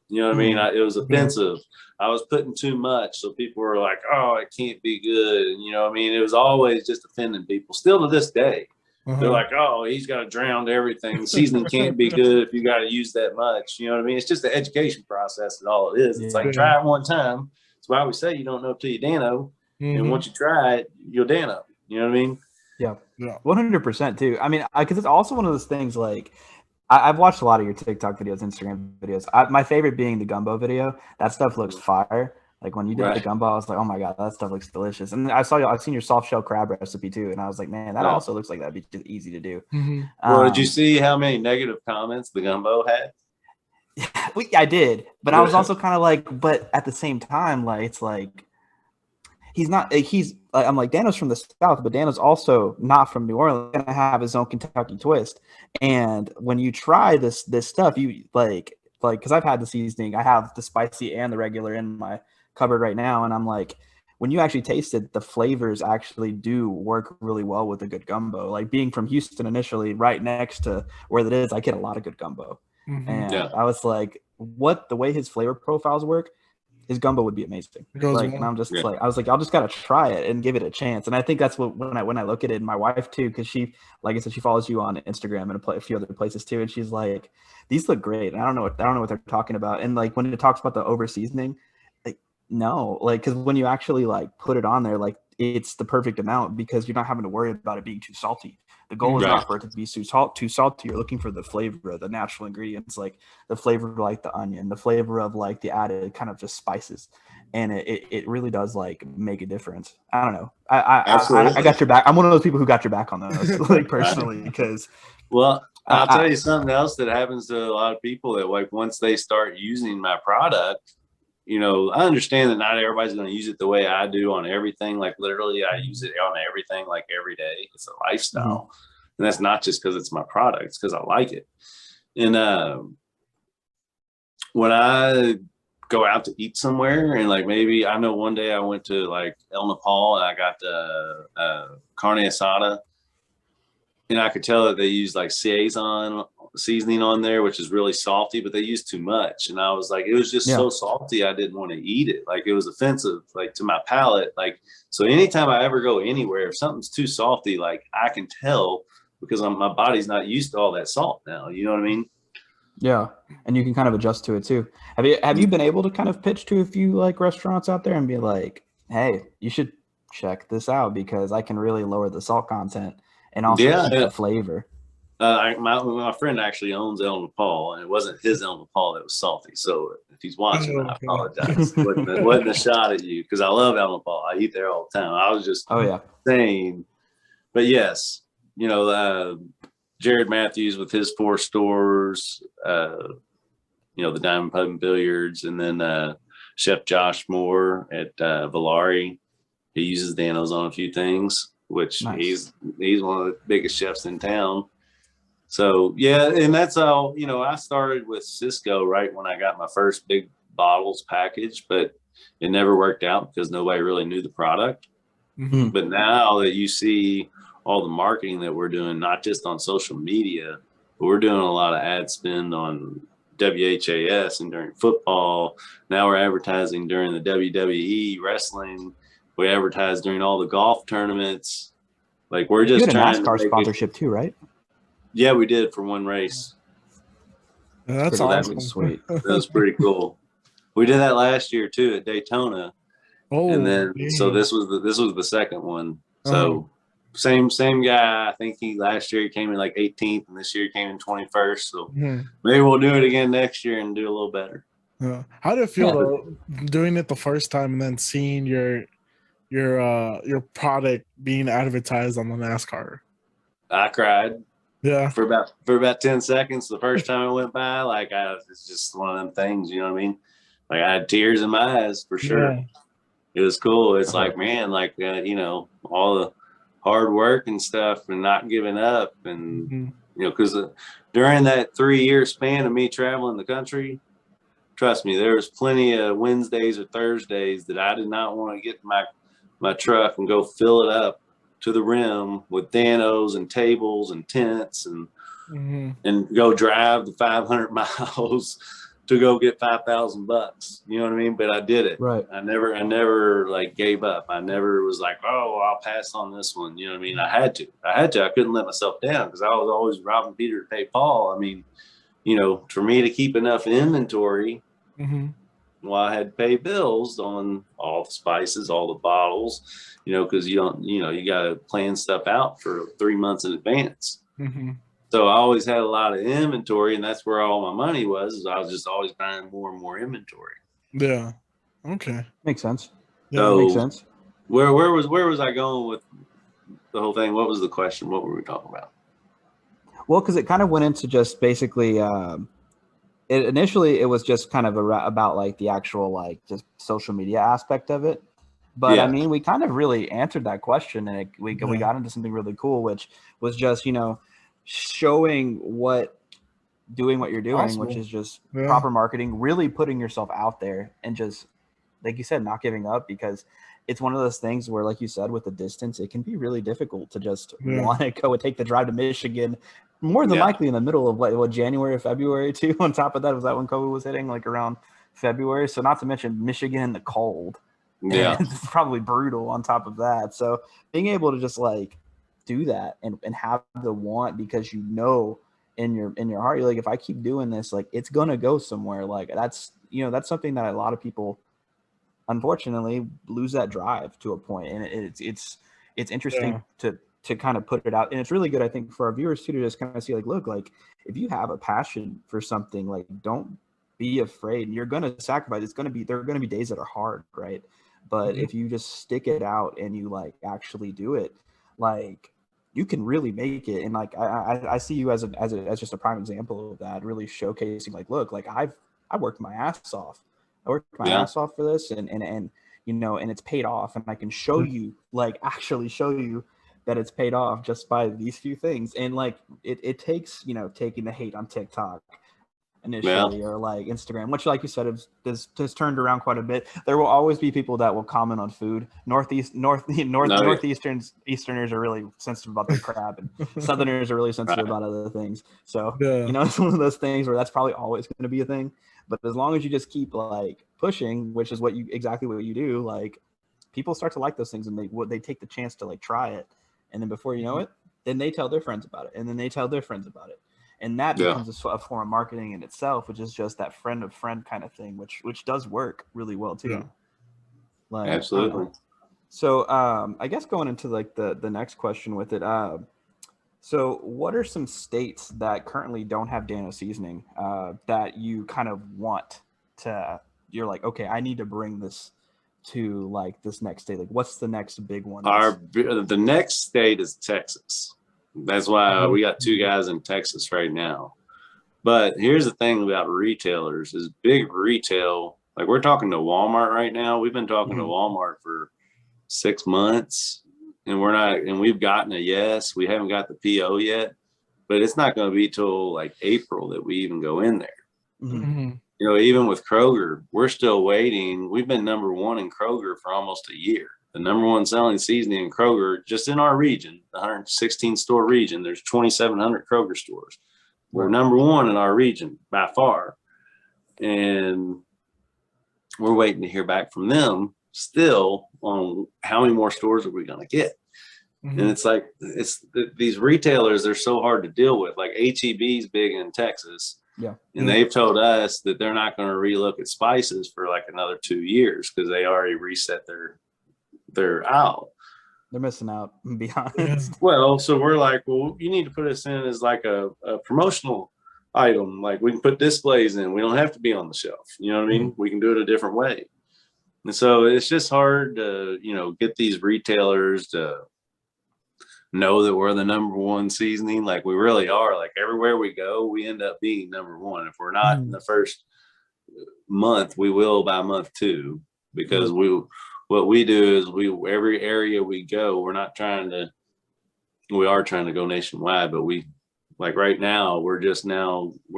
You know what I mean? It was offensive. I was putting too much. So people were like, oh, it can't be good. And you know what I mean? It was always just offending people. Still to this day. They're like, oh, he's got to drown everything. The seasoning can't be good if you got to use that much. You know what I mean? It's just the education process is all it is. It's like, try it one time. That's why we say you don't know till you know. And once you try it, you'll know. You know what I mean? Yeah. 100% too. I mean, because it's also one of those things like, I've watched a lot of your TikTok videos, Instagram videos. My favorite being the gumbo video. That stuff looks fire. Like when you did the gumbo, I was like, oh my God, that stuff looks delicious. And I've seen your soft shell crab recipe too. And I was like, man, that also looks like that'd be just easy to do. Well, did you see how many negative comments the gumbo had? I did. But I was also kind of like, but at the same time, like, it's like, I'm like, Dano's from the South, but Dano's also not from New Orleans. He's gonna have his own Kentucky twist. And when you try this stuff, you like, because I've had the seasoning, I have the spicy and the regular in my cupboard right now. And I'm like, when you actually taste it, the flavors actually do work really well with a good gumbo. Like being from Houston initially, right next to where that is, I get a lot of good gumbo. And I was like, the way his flavor profiles work, his gumbo would be amazing. And I'm just like, I was like, I'll just gotta try it and give it a chance. And I think that's what when I look at it, and my wife too, because she, like I said, she follows you on Instagram and a few other places too, and she's like, these look great. And I don't know what they're talking about. And like when it talks about the over seasoning, like no, like because when you actually like put it on there, like it's the perfect amount because you're not having to worry about it being too salty. The goal is not for it to be too salty. You're looking for the flavor of the natural ingredients, like the flavor of like the onion, the flavor of like the added kind of just spices. And it really does like make a difference. I don't know. I got your back. I'm one of those people who got your back on those, like personally, because. Well, I'll tell you something else that happens to a lot of people that like once they start using my product, I understand that not everybody's going to use it the way I do on everything. Like literally I use it on everything, like every day. It's a lifestyle. And that's not just because it's my product. It's because I like it. And when I go out to eat somewhere and like maybe I know one day I went to like El Nepal and I got the carne asada. And I could tell that they used like seasoning on there, which is really salty, but they used too much. And I was like, it was just so salty. I didn't want to eat it. Like it was offensive, like to my palate. Like, so anytime I ever go anywhere, if something's too salty, like I can tell because my body's not used to all that salt now. You know what I mean? Yeah. And you can kind of adjust to it too. Have you been able to kind of pitch to a few like restaurants out there and be like, hey, you should check this out because I can really lower the salt content and also keep the flavor. My friend actually owns El Nepal, and it wasn't his El Nepal that was salty. So if he's watching, I apologize. It wasn't a shot at you because I love El Nepal. I eat there all the time. I was just saying, but yes, Jared Matthews with his 4 stores, the Diamond Pub and Billiards, and then Chef Josh Moore at Valari. He uses Danos on a few things, which he's one of the biggest chefs in town. So yeah, and that's how I started with Cisco right when I got my first big bottles package, but it never worked out because nobody really knew the product. But now that you see all the marketing that we're doing, not just on social media, but we're doing a lot of ad spend on WHAS and during football. Now we're advertising during the WWE wrestling. We advertise during all the golf tournaments. Like we're just trying to NASCAR sponsorship too, right? Yeah, we did for one race. That's So awesome. Sweet. that was pretty cool. We did that last year too at Daytona, Oh, and then so dang. this was the second one. Uh-huh. So same guy. I think last year he came in like 18th, and this year he came in 21st. So Mhm. maybe we'll do it again next year and do a little better. How did it feel though, doing it the first time and then seeing your product being advertised on the NASCAR? I cried Yeah. for about 10 seconds the first time I went by. Like it's just one of them things, you know what I mean? Like I had tears in my eyes for sure. Yeah. It was cool. It's Uh-huh. like, man, like all the hard work and stuff and not giving up, and Mhm. because during that 3-year span of me traveling the country, trust me, there was plenty of Wednesdays or Thursdays that I did not want to get my truck and go fill it up to the rim with Thanos and tables and tents Mhm. and go drive the 500 miles to go get $5,000. You know what I mean? But I did it. Right. I never like gave up. I never was like, oh, I'll pass on this one. You know what I mean? I had to. I couldn't let myself down because I was always robbing Peter to pay Paul. I mean, for me to keep enough inventory, Mhm. well, I had to pay bills on all the spices, all the bottles, because you got to plan stuff out for 3 months in advance. Mhm. So I always had a lot of inventory, and that's where all my money was. Is I was just always buying more and more inventory. Yeah. Okay. Makes sense. Yeah. So Makes sense. where was I going with the whole thing? What was the question? What were we talking about? Well, because it kind of went into just basically, initially it was just kind of about like the actual like just social media aspect of it. But Yeah. I mean, we kind of really answered that question, and we Yeah. got into something really cool, which was just showing doing what you're doing, Possible. which is just Yeah. proper marketing, really putting yourself out there, and just like you said, not giving up, because it's one of those things where, like you said, with the distance, it can be really difficult to just Yeah. want to go and take the drive to Michigan. More than Yeah. likely in the middle of what January or February too. On top of that, was that when COVID was hitting, like around February? So not to mention Michigan in the cold. Yeah. And it's probably brutal on top of that. So being able to just like do that and have the want, because in your heart, you're like, if I keep doing this, like it's gonna go somewhere. Like that's something that a lot of people unfortunately lose that drive to a point. And it's interesting to kind of put it out. And it's really good, I think, for our viewers too, to just kind of see like, look, like if you have a passion for something, like don't be afraid. You're gonna sacrifice. There are gonna be days that are hard, right? But if you just stick it out and you like actually do it, like you can really make it. And like I see you as just a prime example of that, really showcasing like, look, like I worked my ass off. I worked my ass off for this, and and it's paid off, and I can show you, like actually show you that it's paid off just by these few things. And like it takes taking the hate on TikTok initially, or like Instagram, which, like you said, has turned around quite a bit. There will always be people that will comment on food. Easterners are really sensitive about their crab, and Southerners are really sensitive about other things. So it's one of those things where that's probably always going to be a thing. But as long as you just keep like pushing, which is exactly what you do, like people start to like those things, and they take the chance to like try it, and then before you know it, then they tell their friends about it, and then they tell their friends about it. And that becomes a form of marketing in itself, which is just that friend of friend kind of thing, which does work really well too. Yeah. Like, Absolutely. So I guess going into like the next question with it, so what are some states that currently don't have Dano seasoning that you kind of want to? You're like, okay, I need to bring this to like this next state. Like, what's the next big one? The next state is Texas. That's why we got 2 guys in Texas right now. But here's the thing about retailers is big retail. Like we're talking to Walmart right now. We've been talking to Walmart for 6 months, and we've gotten a yes. We haven't got the PO yet, but it's not going to be till like April that we even go in there. Even with Kroger, we're still waiting. We've been number 1 in Kroger for almost a year. The number 1 selling seasoning in Kroger, just in our region, the 116 store region, there's 2,700 Kroger stores. We're number 1 in our region by far. And we're waiting to hear back from them still on how many more stores are we going to get. And it's like, these retailers, they're so hard to deal with. Like HEB's big in Texas. Yeah. And they've told us that they're not going to relook at spices for like another 2 years because they already reset their aisle. They're missing out, to be honest. Well, so we're like, well, you need to put us in as like a promotional item. Like we can put displays in. We don't have to be on the shelf. You know what I mean? We can do it a different way. And so it's just hard to, get these retailers to know that we're the number one seasoning. Like we really are. Like everywhere we go, we end up being number one. If we're not in the first month, we will by month 2, because what we do is every area we go, we are trying to go nationwide, but like right now, we're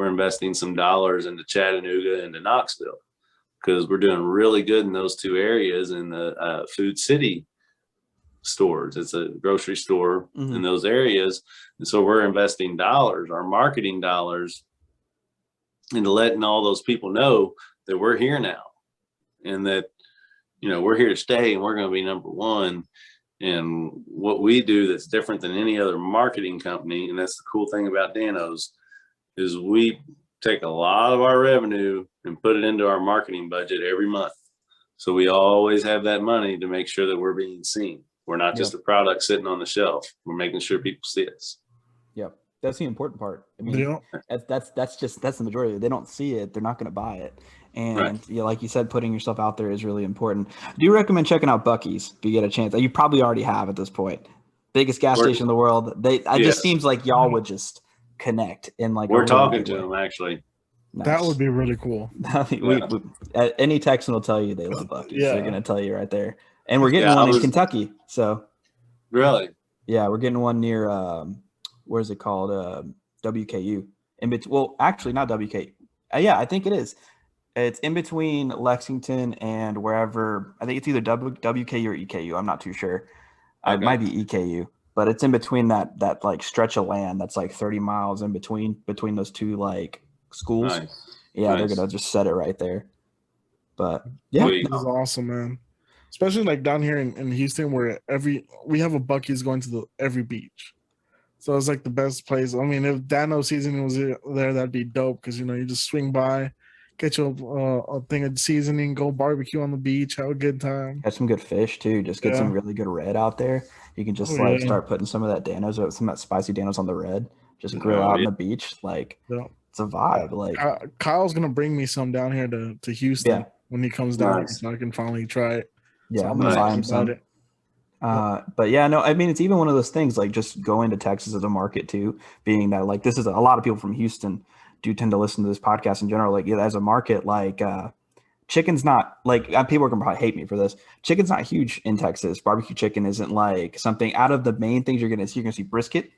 investing some dollars into Chattanooga and to Knoxville, because we're doing really good in those 2 areas in the Food City stores. It's a grocery store in those areas. And so we're investing dollars, our marketing dollars, into letting all those people know that we're here now and that, we're here to stay and we're going to be number one. And what we do that's different than any other marketing company, and that's the cool thing about Dano's, is we take a lot of our revenue and put it into our marketing budget every month. So we always have that money to make sure that we're being seen. We're not just a product sitting on the shelf. We're making sure people see us. Yep. That's the important part. I mean, that's the majority. If they don't see it, they're not going to buy it. And like you said, putting yourself out there is really important. Do you recommend checking out Buc-ee's if you get a chance? You probably already have at this point. Biggest gas station in the world. It just seems like y'all would just connect in like. We're talking to them actually. Nice. That would be really cool. Any Texan will tell you they love Buc-ee's. They're going to tell you right there. And we're getting one in Kentucky. So. Really? Yeah, we're getting one near. Where's it called? WKU. Well, actually, not WKU. I think it is. It's in between Lexington and wherever. I think it's either WKU or EKU. I'm not too sure. Okay. It might be EKU, but it's in between that like stretch of land that's like 30 miles in between those 2 like schools. Nice. Yeah, nice. They're gonna just set it right there. But yeah, this is awesome, man. Especially like down here in Houston, where we have a Buc-ee's going to every beach. So it's like the best place. I mean, if Dano seasoning was there, that'd be dope, because you just swing by, get you a thing of seasoning, go barbecue on the beach, have a good time. Have some good fish too. Just get some really good red out there. You can just start putting some of that Dano's, some of that spicy Dano's on the red. Just grill out on the beach. Like it's a vibe. Like Kyle's gonna bring me some down here to Houston when he comes down, so I can finally try it. Yeah, so I'm gonna buy him some. But yeah, no, I mean, it's even one of those things, like just going to Texas as a market too, being that like this is a lot of people from Houston do tend to listen to this podcast in general. Like as a market, like chicken's not like, people are gonna probably hate me for this. Chicken's not huge in Texas. Barbecue chicken isn't like something out of the main things you're gonna see. You're gonna see brisket,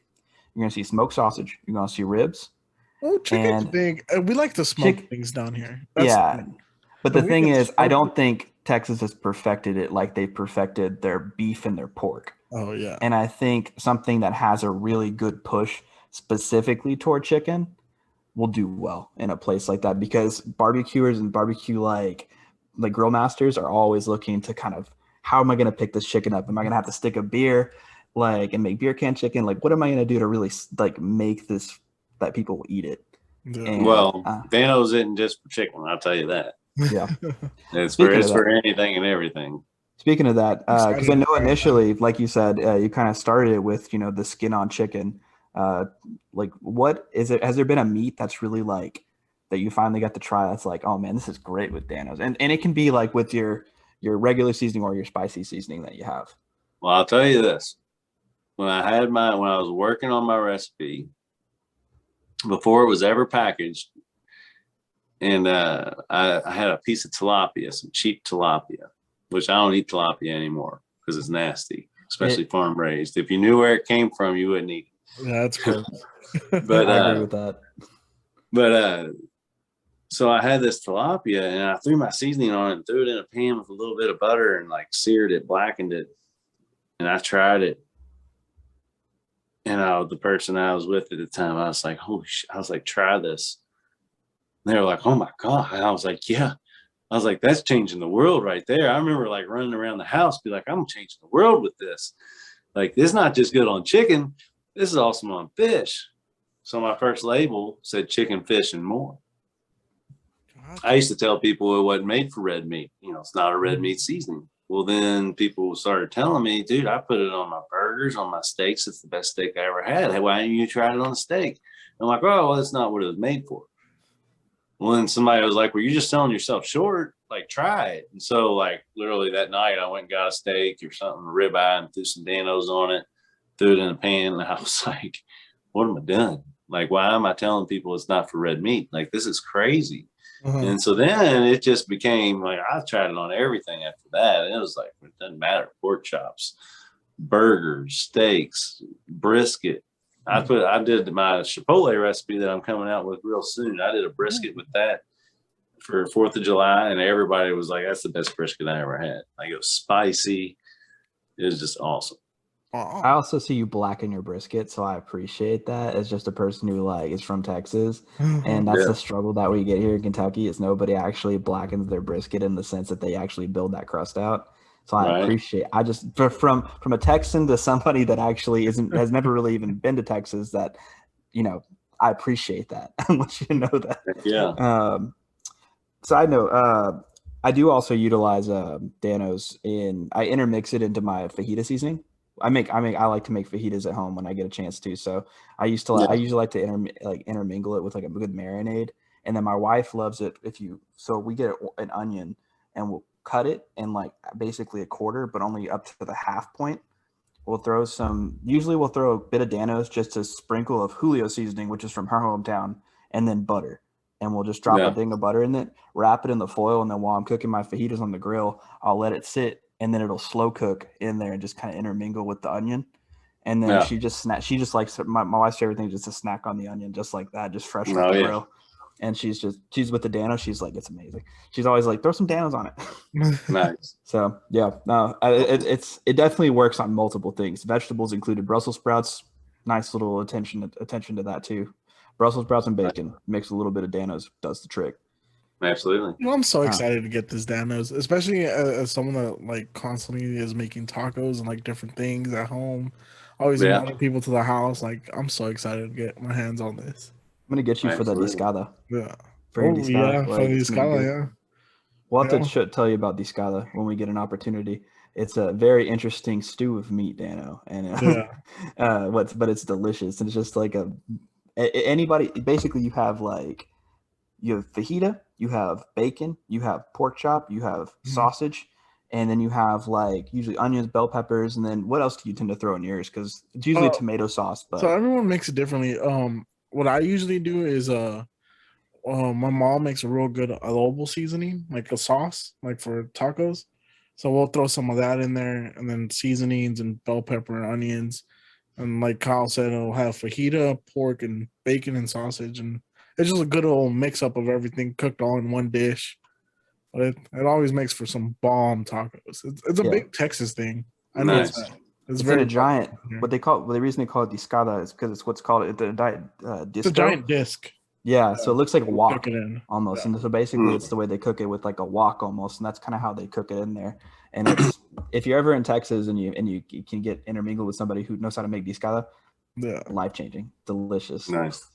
you're gonna see smoked sausage, you're gonna see ribs. Oh, chicken's big. We like to smoke things down here. But the thing is, I don't think Texas has perfected it like they perfected their beef and their pork. Oh, yeah. And I think something that has a really good push specifically toward chicken will do well in a place like that, because barbecuers and barbecue like grill masters are always looking to kind of, how am I going to pick this chicken up? Am I going to have to stick a beer and make beer can chicken? Like, what am I going to do to really like make this that people will eat it? And, Dano's isn't just for chicken, I'll tell you that. Yeah, it's for anything and everything. Speaking of that, because I know initially, like you said, you kind of started it with the skin on chicken. Like, what is it? Has there been a meat that's really like that you finally got to try? That's like, oh man, this is great with Dano's, and it can be like with your regular seasoning or your spicy seasoning that you have. Well, I'll tell you this: when I was working on my recipe, before it was ever packaged. And I had a piece of tilapia, some cheap tilapia, which I don't eat tilapia anymore because it's nasty, especially farm raised. If you knew where it came from, you wouldn't eat it. Yeah, that's good. But I agree with that. But so I had this tilapia, and I threw my seasoning on it and threw it in a pan with a little bit of butter and like seared it, blackened it, and I tried it. And the person I was with at the time, I was like, holy shit! I was like, try this. And they were like, oh my God. And I was like, yeah. I was like, that's changing the world right there. I remember like running around the house, be like, I'm changing the world with this. Like, this is not just good on chicken. This is awesome on fish. So my first label said chicken, fish, and more. I used to tell people it wasn't made for red meat. It's not a red meat seasoning. Well, then people started telling me, dude, I put it on my burgers, on my steaks. It's the best steak I ever had. Hey, why didn't you try it on a steak? I'm like, oh, well, that's not what it was made for. Well, then somebody was like, well, you're just selling yourself short. Like, try it. And so, like, literally that night, I went and got a steak or something, a ribeye, and threw some Danos on it, threw it in a pan. And I was like, what am I doing? Like, why am I telling people it's not for red meat? Like, this is crazy. And so then it just became like, I tried it on everything after that. And it was like, it doesn't matter. Pork chops, burgers, steaks, brisket. I did my Chipotle recipe that I'm coming out with real soon. I did a brisket with that for 4th of July. And everybody was like, that's the best brisket I ever had. Like, it was spicy. It was just awesome. I also see you blacken your brisket, so I appreciate that. As just a person who is from Texas, and that's the struggle that we get here in Kentucky is nobody actually blackens their brisket in the sense that they actually build that crust out. So I appreciate. I just from a Texan to somebody that actually has never really even been to Texas. That I appreciate that. I want you to know that. Yeah. Side note, I do also utilize Danos I intermix it into my fajita seasoning. I like to make fajitas at home when I get a chance to. So I usually like to intermingle it with like a good marinade. And then my wife loves it so we get an onion and we'll cut it in like basically a quarter, but only up to the half point. We'll throw a bit of Danos, just a sprinkle of Julio seasoning, which is from her hometown, and then butter. And we'll just drop a ding of butter in it, wrap it in the foil, and then while I'm cooking my fajitas on the grill, I'll let it sit, and then it'll slow cook in there and just kind of intermingle with the onion. And then she just likes my wife's favorite thing is just to snack on the onion just like that, just fresh off the grill. And she's with the Danos. She's like, it's amazing. She's always like, throw some Danos on it. Nice. So yeah, no, it definitely works on multiple things. Vegetables included, Brussels sprouts, nice little attention to that too. Brussels sprouts and bacon, mix a little bit of Danos, does the trick. Absolutely. Well, I'm so excited to get this Danos, especially as someone that like constantly is making tacos and like different things at home. Always inviting people to the house. Like, I'm so excited to get my hands on this. I'm gonna get you for the discada. Yeah. For your discada. For the discada, yeah. We'll have to tell you about discada when we get an opportunity. It's a very interesting stew of meat, Dano, and but it's delicious. And it's just like anybody. Basically, you have fajita, you have bacon, you have pork chop, you have sausage, and then you have usually onions, bell peppers, and then what else do you tend to throw in yours? Because it's usually tomato sauce. But so everyone makes it differently. What I usually do is my mom makes a real good adobo seasoning, like a sauce, like for tacos. So we'll throw some of that in there, and then seasonings and bell pepper and onions. And like Kyle said, it'll have fajita, pork, and bacon and sausage, and it's just a good old mix up of everything cooked all in one dish. But it always makes for some bomb tacos. It's a big Texas thing. I know it's very in a giant. What the reason they call it discada is because it's what's called the diet disco. It's a giant disc. Yeah, so it looks like a wok almost, and so basically it's the way they cook it with like a wok almost, and that's kind of how they cook it in there. And it's if you're ever in Texas and you can get intermingled with somebody who knows how to make discada, life changing, delicious. Nice.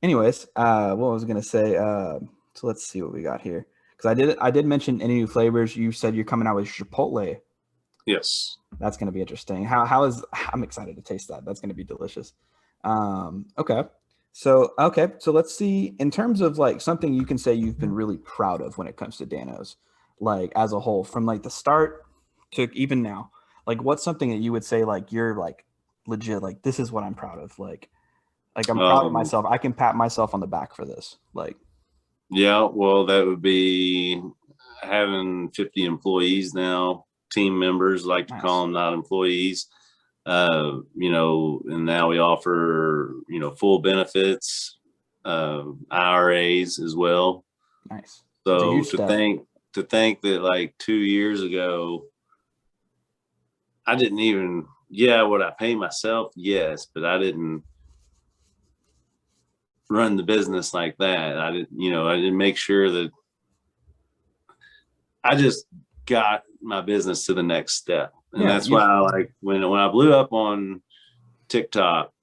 Anyways, what was I gonna say? So let's see what we got here, because I did mention any new flavors. You said you're coming out with Chipotle. Yes. That's gonna be interesting. I'm excited to taste that. That's gonna be delicious. Okay. So let's see, in terms of something you can say you've been really proud of when it comes to Danos, as a whole, from the start to even now, what's something that you would say you're legit, this is what I'm proud of, I'm proud of myself. I can pat myself on the back for this. Yeah, well, that would be having 50 employees now, team members, to call them, not employees. And now we offer, full benefits, IRAs as well. Nice. So to think that 2 years ago, I didn't even, would I pay myself? Yes, but I didn't run the business like that. I didn't make sure that I just got my business to the next step. And that's why when I blew up on TikTok,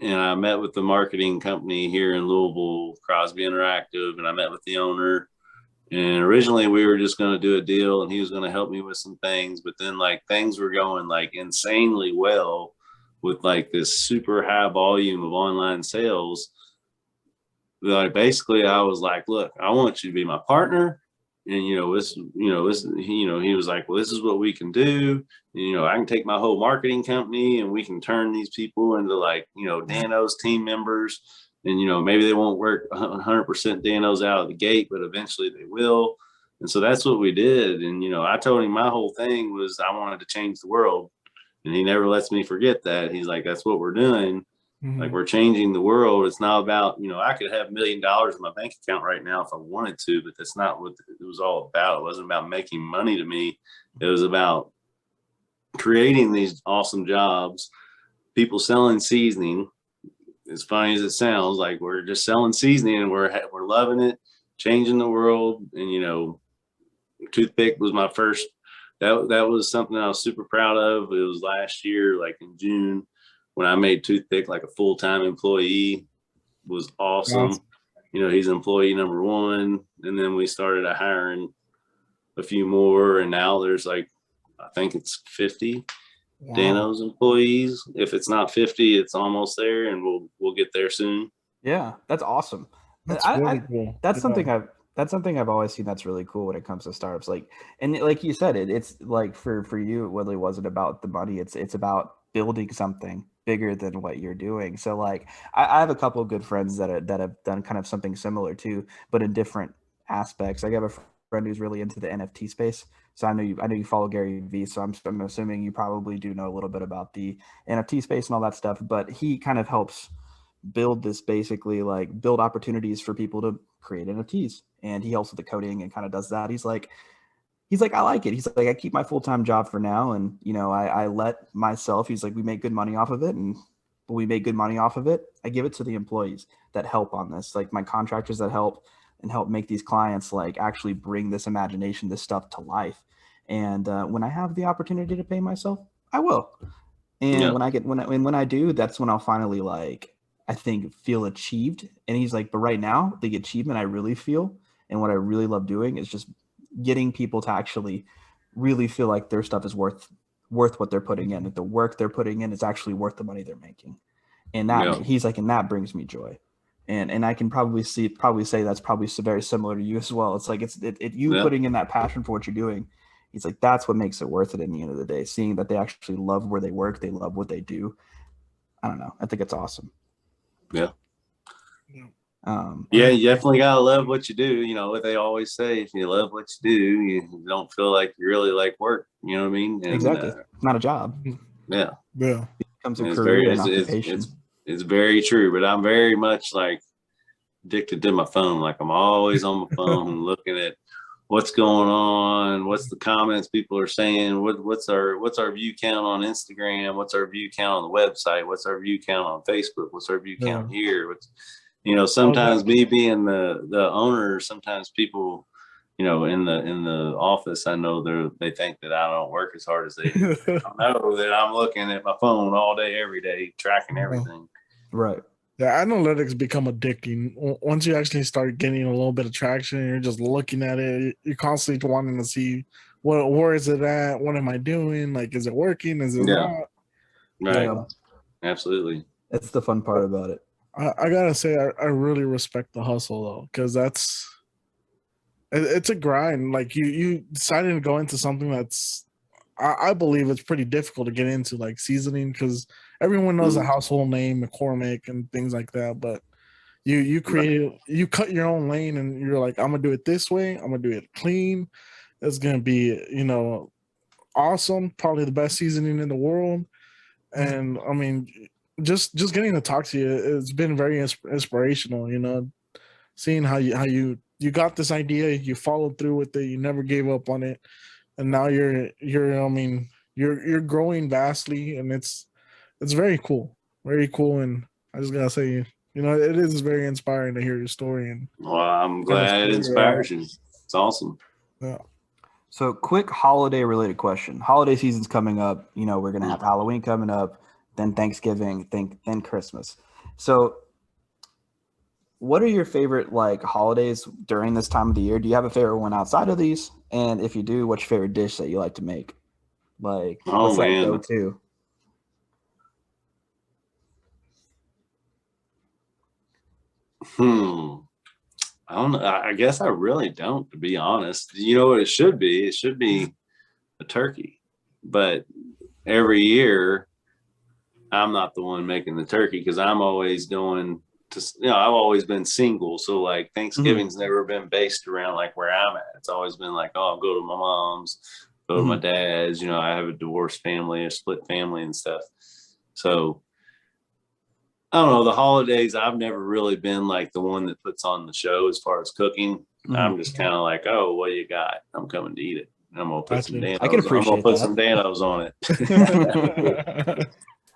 and I met with the marketing company here in Louisville, Crosby Interactive, and I met with the owner. And originally we were just going to do a deal and he was going to help me with some things, but then like things were going like insanely well with like this super high volume of online sales. Like basically I was like, look, I want you to be my partner. And, he was like, well, this is what we can do. And, I can take my whole marketing company and we can turn these people into like, Dano's team members. And, maybe they won't work 100% Dano's out of the gate, but eventually they will. And so that's what we did. And, I told him my whole thing was I wanted to change the world. And he never lets me forget that. He's like, that's what we're doing. Mm-hmm. Like we're changing the world. It's not about, I could have $1 million in my bank account right now if I wanted to, but that's not what it was all about. It wasn't about making money to me. It was about creating these awesome jobs, people selling seasoning. As funny as it sounds, like we're just selling seasoning and we're loving it, changing the world. And, toothpick was my first, that was something I was super proud of. It was last year, like in June, when I made Toothpick like a full-time employee. Was awesome. Yes. He's employee number 1. And then we started hiring a few more. And now there's like, I think it's 50 Dano's employees. If it's not 50, it's almost there and we'll get there soon. Yeah, that's awesome. That's really cool. That's something I've always seen that's really cool when it comes to startups. Like, and like you said, it's like for you, it really wasn't about the money. It's about building something bigger than what you're doing. So like I have a couple of good friends that have done kind of something similar too, but in different aspects. I have a friend who's really into the NFT space. So I know you follow Gary Vee. So I'm assuming you probably do know a little bit about the NFT space and all that stuff, but he kind of helps build this, basically like build opportunities for people to create NFTs. And he helps with the coding and kind of does that. He's like, I like it. He's like, I keep my full-time job for now. And, I let myself, he's like, we make good money off of it. And when we make good money off of it, I give it to the employees that help on this, like my contractors that help make these clients like actually bring this imagination, this stuff to life. And when I have the opportunity to pay myself, I will. And when I do, that's when I'll finally like, I think feel achieved. And he's like, but right now the achievement I really feel and what I really love doing is just getting people to actually really feel like their stuff is worth what they're putting in, that the work they're putting in is actually worth the money they're making. And that he's like, and that brings me joy. And I can probably say that's probably very similar to you as well. It's like you putting in that passion for what you're doing. He's like, that's what makes it worth it in the end of the day. Seeing that they actually love where they work, they love what they do. I don't know. I think it's awesome. Yeah. You definitely gotta love what you do. What they always say: if you love what you do, you don't feel like you really like work. You know what I mean? And, exactly. It's not a job. Yeah. It becomes a career and occupation. It's very true. But I'm very much like addicted to my phone. Like I'm always on my phone looking at what's going on, what's the comments people are saying, what's our view count on Instagram, what's our view count on the website, what's our view count on Facebook, what's our view count here, sometimes me being the owner, sometimes people, in the office, I know they think that I don't work as hard as they do. I know that I'm looking at my phone all day, every day, tracking everything. Right. The analytics become addicting. Once you actually start getting a little bit of traction and you're just looking at it, you're constantly wanting to see where is it at? What am I doing? Like, is it working? Is it not? Right. Yeah. Absolutely. That's the fun part about it. I gotta say, I really respect the hustle though, because it's a grind. Like you deciding to go into something that's, I believe it's pretty difficult to get into, like seasoning, because everyone knows the household name McCormick and things like that. But you cut your own lane and you're like, I'm gonna do it this way. I'm gonna do it clean. It's gonna be awesome. Probably the best seasoning in the world. And I mean, just getting to talk to you, it's been very inspirational. Seeing how you got this idea, you followed through with it, you never gave up on it, and now you're growing vastly, and it's very cool, and I just gotta say, it is very inspiring to hear your story. And well, I'm glad it inspires you. It's awesome. Yeah. So, quick holiday related question. Holiday season's coming up. We're gonna have Halloween coming up. then Thanksgiving, then Christmas. So what are your favorite like holidays during this time of the year? Do you have a favorite one outside of these? And if you do, what's your favorite dish that you like to make? Like, what's that go-to? I don't know. I guess I really don't, to be honest. You know what it should be? It should be a turkey. But every year, I'm not the one making the turkey because I'm always going to, I've always been single. So like Thanksgiving's never been based around like where I'm at. It's always been like, oh, I'll go to my mom's, go to my dad's. I have a divorced family, a split family and stuff. So I don't know. The holidays, I've never really been like the one that puts on the show as far as cooking. I'm just kind of like, oh, what you got? I'm coming to eat it. I'm gonna put some Danos. I can appreciate I'm gonna put some Danos on it.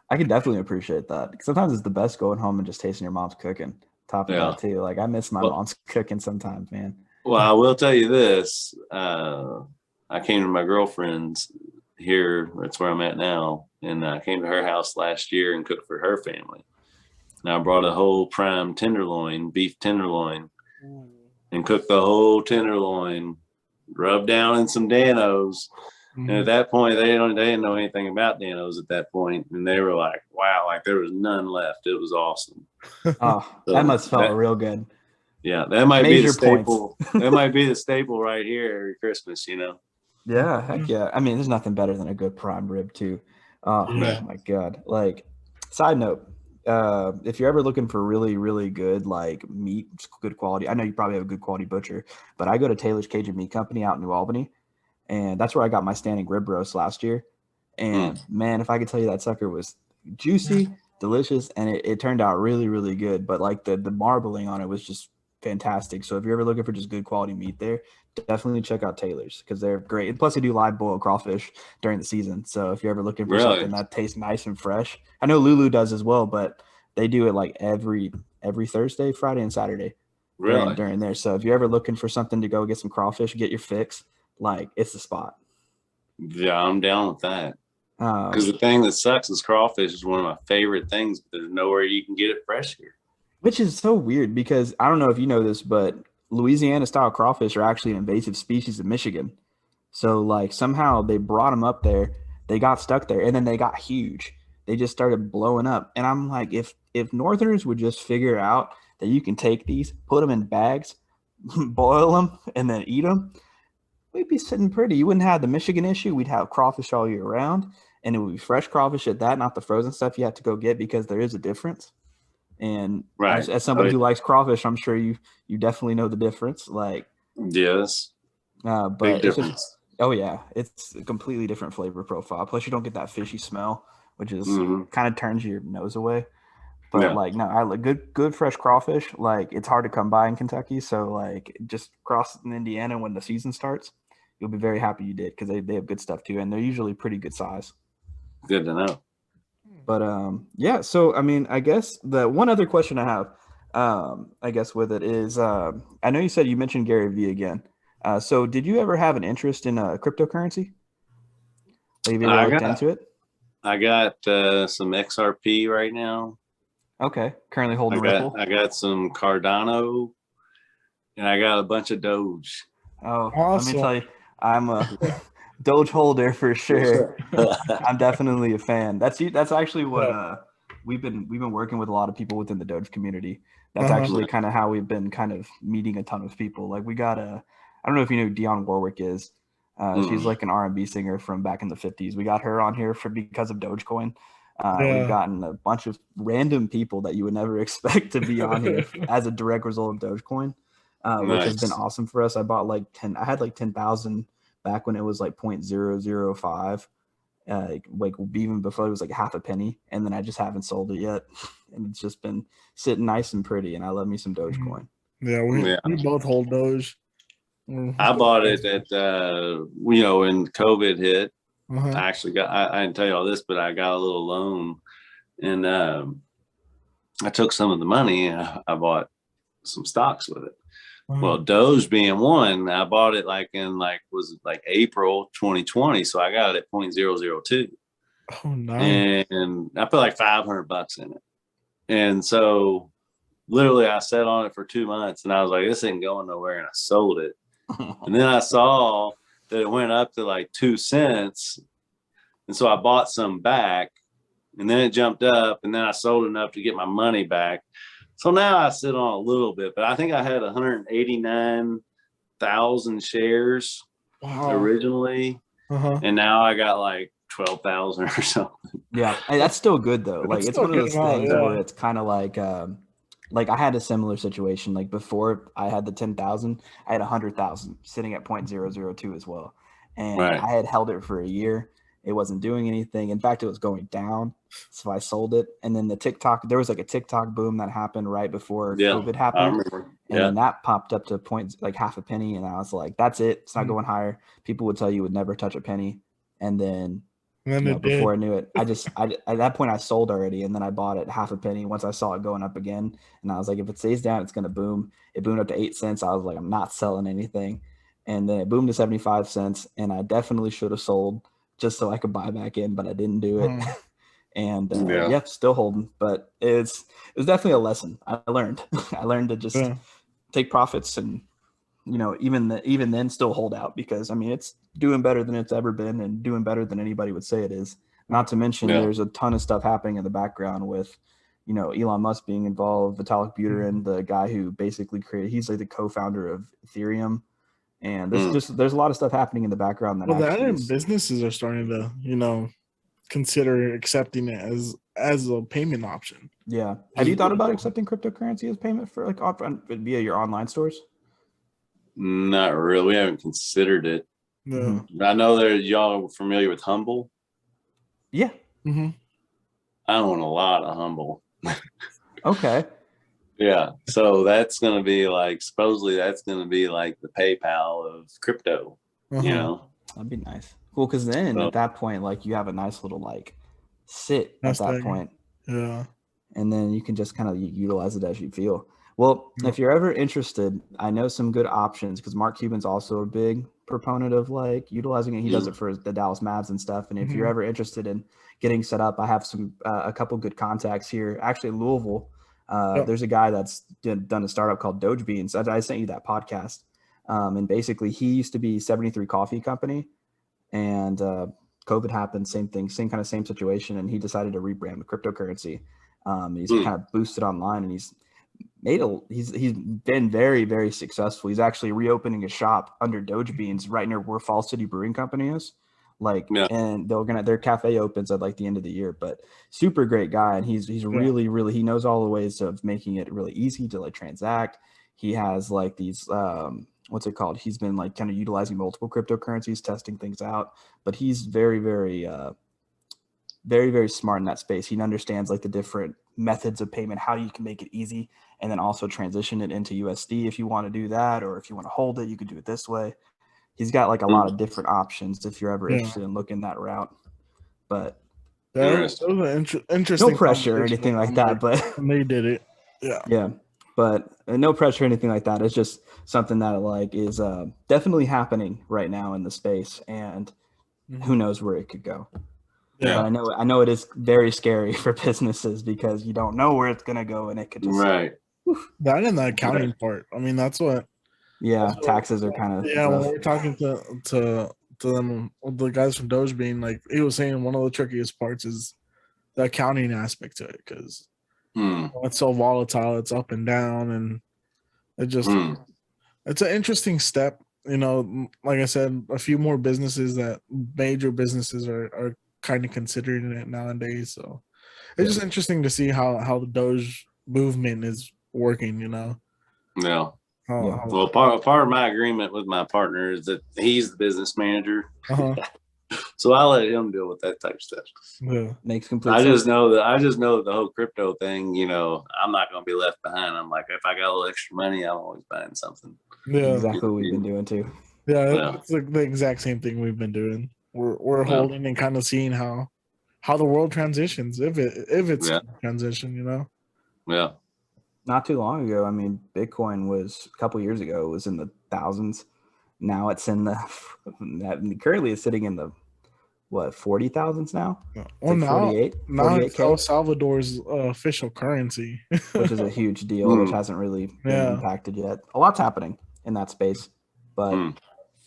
I can definitely appreciate that. Sometimes it's the best going home and just tasting your mom's cooking. Top of that too. Like I miss my mom's cooking sometimes, man. Well, I will tell you this. I came to my girlfriend's here. That's where I'm at now. And I came to her house last year and cooked for her family. And I brought a whole prime tenderloin, beef tenderloin, and cooked the whole tenderloin, rubbed down in some Danos. And at that point, they didn't know anything about Danos at that point, and they were like, "Wow!" Like there was none left. It was awesome. Oh, so that must felt real good. Yeah, that might be the staple. That might be the staple right here every Christmas. Yeah, heck yeah. I mean, there's nothing better than a good prime rib too. Oh my god! Like, side note. If you're ever looking for really, really good like meat, good quality, I know you probably have a good quality butcher, but I go to Taylor's Cajun Meat Company out in New Albany, and that's where I got my standing rib roast last year. And man, if I could tell you that sucker was juicy, delicious, and it turned out really, really good. But like the marbling on it was just fantastic. So if you're ever looking for just good quality meat there, definitely check out Taylor's because they're great. And plus they do live boiled crawfish during the season. So if you're ever looking for something that tastes nice and fresh, I know Lulu does as well, but they do it like every Thursday, Friday, and Saturday during there. So if you're ever looking for something to go get some crawfish, get your fix, like it's the spot. Yeah, I'm down with that. Because the thing that sucks is crawfish is one of my favorite things, but there's nowhere you can get it fresh here. Which is so weird because I don't know if you know this, but Louisiana style crawfish are actually an invasive species in Michigan. So like somehow they brought them up there, they got stuck there, and then they got huge. They just started blowing up. And I'm like, if Northerners would just figure out that you can take these, put them in bags, boil them, and then eat them, we'd be sitting pretty. You wouldn't have the Michigan issue. We'd have crawfish all year round, and it would be fresh crawfish at that, not the frozen stuff you have to go get because there is a difference. And as somebody who likes crawfish, I'm sure you definitely know the difference. Like, yes, but big difference. Oh yeah, it's a completely different flavor profile. Plus, you don't get that fishy smell, which is kind of turns your nose away. But like, no, I like good fresh crawfish. Like, it's hard to come by in Kentucky. So like, just cross in Indiana when the season starts, you'll be very happy you did because they have good stuff too, and they're usually pretty good size. Good to know. But yeah. So I mean, I guess the one other question I have, I guess with it is, I know you said you mentioned Gary Vee again. So did you ever have an interest in cryptocurrency? Like, have you ever looked into it? I got some XRP right now. Okay, currently holding Ripple. I got some Cardano, and I got a bunch of Doge. Oh, awesome. Let me tell you, I'm a Doge holder for sure. I'm definitely a fan. That's actually what we've been working with a lot of people within the Doge community. That's actually kind of how we've been kind of meeting a ton of people. Like we got I don't know if you know who Dionne Warwick is. She's like an R&B singer from back in the 50s. We got her on here because of Dogecoin. We've gotten a bunch of random people that you would never expect to be on here as a direct result of Dogecoin, which has been awesome for us. I bought like 10,000 back when it was like 0.005, like even before it was like half a penny, and then I just haven't sold it yet, and it's just been sitting nice and pretty. And I love me some Dogecoin. Yeah, we both hold Doge. I bought it at when COVID hit. I actually I didn't tell you all this, but I got a little loan, and I took some of the money and I bought some stocks with it. Well, Doge being one, I bought it in April 2020, so I got it at 0.002. Oh, nice. And I put like $500 in it. And so literally I sat on it for 2 months and I was like, this ain't going nowhere. And I sold it. And then I saw that it went up to like 2 cents. And so I bought some back, and then it jumped up, and then I sold enough to get my money back. So now I sit on a little bit, but I think I had 189,000 shares originally. And now I got like 12,000 or something. Yeah. Hey, that's still good though. Like it's one of those things yeah. where it's kind of like I had a similar situation. Like before I had the 10,000, I had 100,000 sitting at 0.002 as well. And Right. I had held it for a year. It wasn't doing anything. In fact, it was going down. So I sold it. And then there was like a TikTok boom that happened right before COVID happened. I remember. And then that popped up to like half a penny. And I was like, that's it. It's not going higher. People would tell you would never touch a penny. And then before I knew it, at that point I sold already, and then I bought it half a penny once I saw it going up again, and I was like, if it stays down, it's gonna boom. It boomed up to 8 cents. I was like, I'm not selling anything, and then it boomed to 75 cents, and I definitely should have sold just so I could buy back in, but I didn't do it. And still holding, but it was definitely a lesson I learned. I learned to just take profits and even then still hold out, because I mean it's doing better than it's ever been and doing better than anybody would say it is. Not to mention there's a ton of stuff happening in the background with Elon Musk being involved, Vitalik Buterin, the guy who basically he's like the co-founder of Ethereum, and there's a lot of stuff happening in the background that businesses are starting to consider accepting it as a payment option. Yeah. Have you thought about accepting cryptocurrency as payment for like via your online stores? Not really. We haven't considered it. No. I know that y'all are familiar with Humble. Yeah. Mm-hmm. I own a lot of Humble. Okay. Yeah. So that's going to be like, supposedly that's going to be like the PayPal of crypto, That'd be nice. Cool. Cause then at that point, like you have a nice little like sit at that point. Yeah. And then you can just kind of utilize it as you feel. Well, if you're ever interested, I know some good options, because Mark Cuban's also a big proponent of like utilizing it. He does it for the Dallas Mavs and stuff. And if you're ever interested in getting set up, I have a couple good contacts here. Actually, in Louisville, there's a guy that's done a startup called Doge Beans. I sent you that podcast. And basically, he used to be 73 Coffee Company, and COVID happened. Same thing, same situation. And he decided to rebrand the cryptocurrency. He's kind of boosted online, and he's been very, very successful. He's actually reopening a shop under Doge Beans right near where Fall City Brewing Company is. And their cafe opens at like the end of the year. But super great guy, and he's really, really, he knows all the ways of making it really easy to like transact. He has like these what's it called? He's been like kind of utilizing multiple cryptocurrencies, testing things out. But he's very, very very, very smart in that space. He understands like the different methods of payment, how you can make it easy, and then also transition it into USD if you want to do that, or if you want to hold it, you could do it this way. He's got like a lot of different options if you're ever interested in looking that route. But that was an interesting. No pressure or anything like that, but they did it. Yeah. Yeah. But no pressure or anything like that. It's just something that like is definitely happening right now in the space, and who knows where it could go. Yeah, but I know it is very scary for businesses, because you don't know where it's gonna go, and it could just that and the accounting part. I mean, that's what. Yeah, taxes are kind of. Yeah, rough. When we're talking to them, the guys from Doge Bean, like he was saying, one of the trickiest parts is the accounting aspect to it, because it's so volatile, it's up and down, and it just it's an interesting step. Like I said, a few more major businesses are kind of considering it nowadays. So it's just interesting to see how the Doge movement is working, Yeah. Well, part of my agreement with my partner is that he's the business manager. So I let him deal with that type of stuff. Yeah. Makes complete sense. I just know that the whole crypto thing, I'm not going to be left behind. I'm like, if I got a little extra money, I'm always buying something. Yeah. Exactly what we've been doing too. Yeah. It's like the exact same thing we've been doing. We're holding and kind of seeing how the world transitions, if it's transition, Yeah. Not too long ago, I mean, Bitcoin was a couple years ago, it was in the thousands. Now it's in currently it's sitting in the what 40,000s now? Well, like now 48K, it's El Salvador's official currency, which is a huge deal, which hasn't really been impacted yet. A lot's happening in that space, but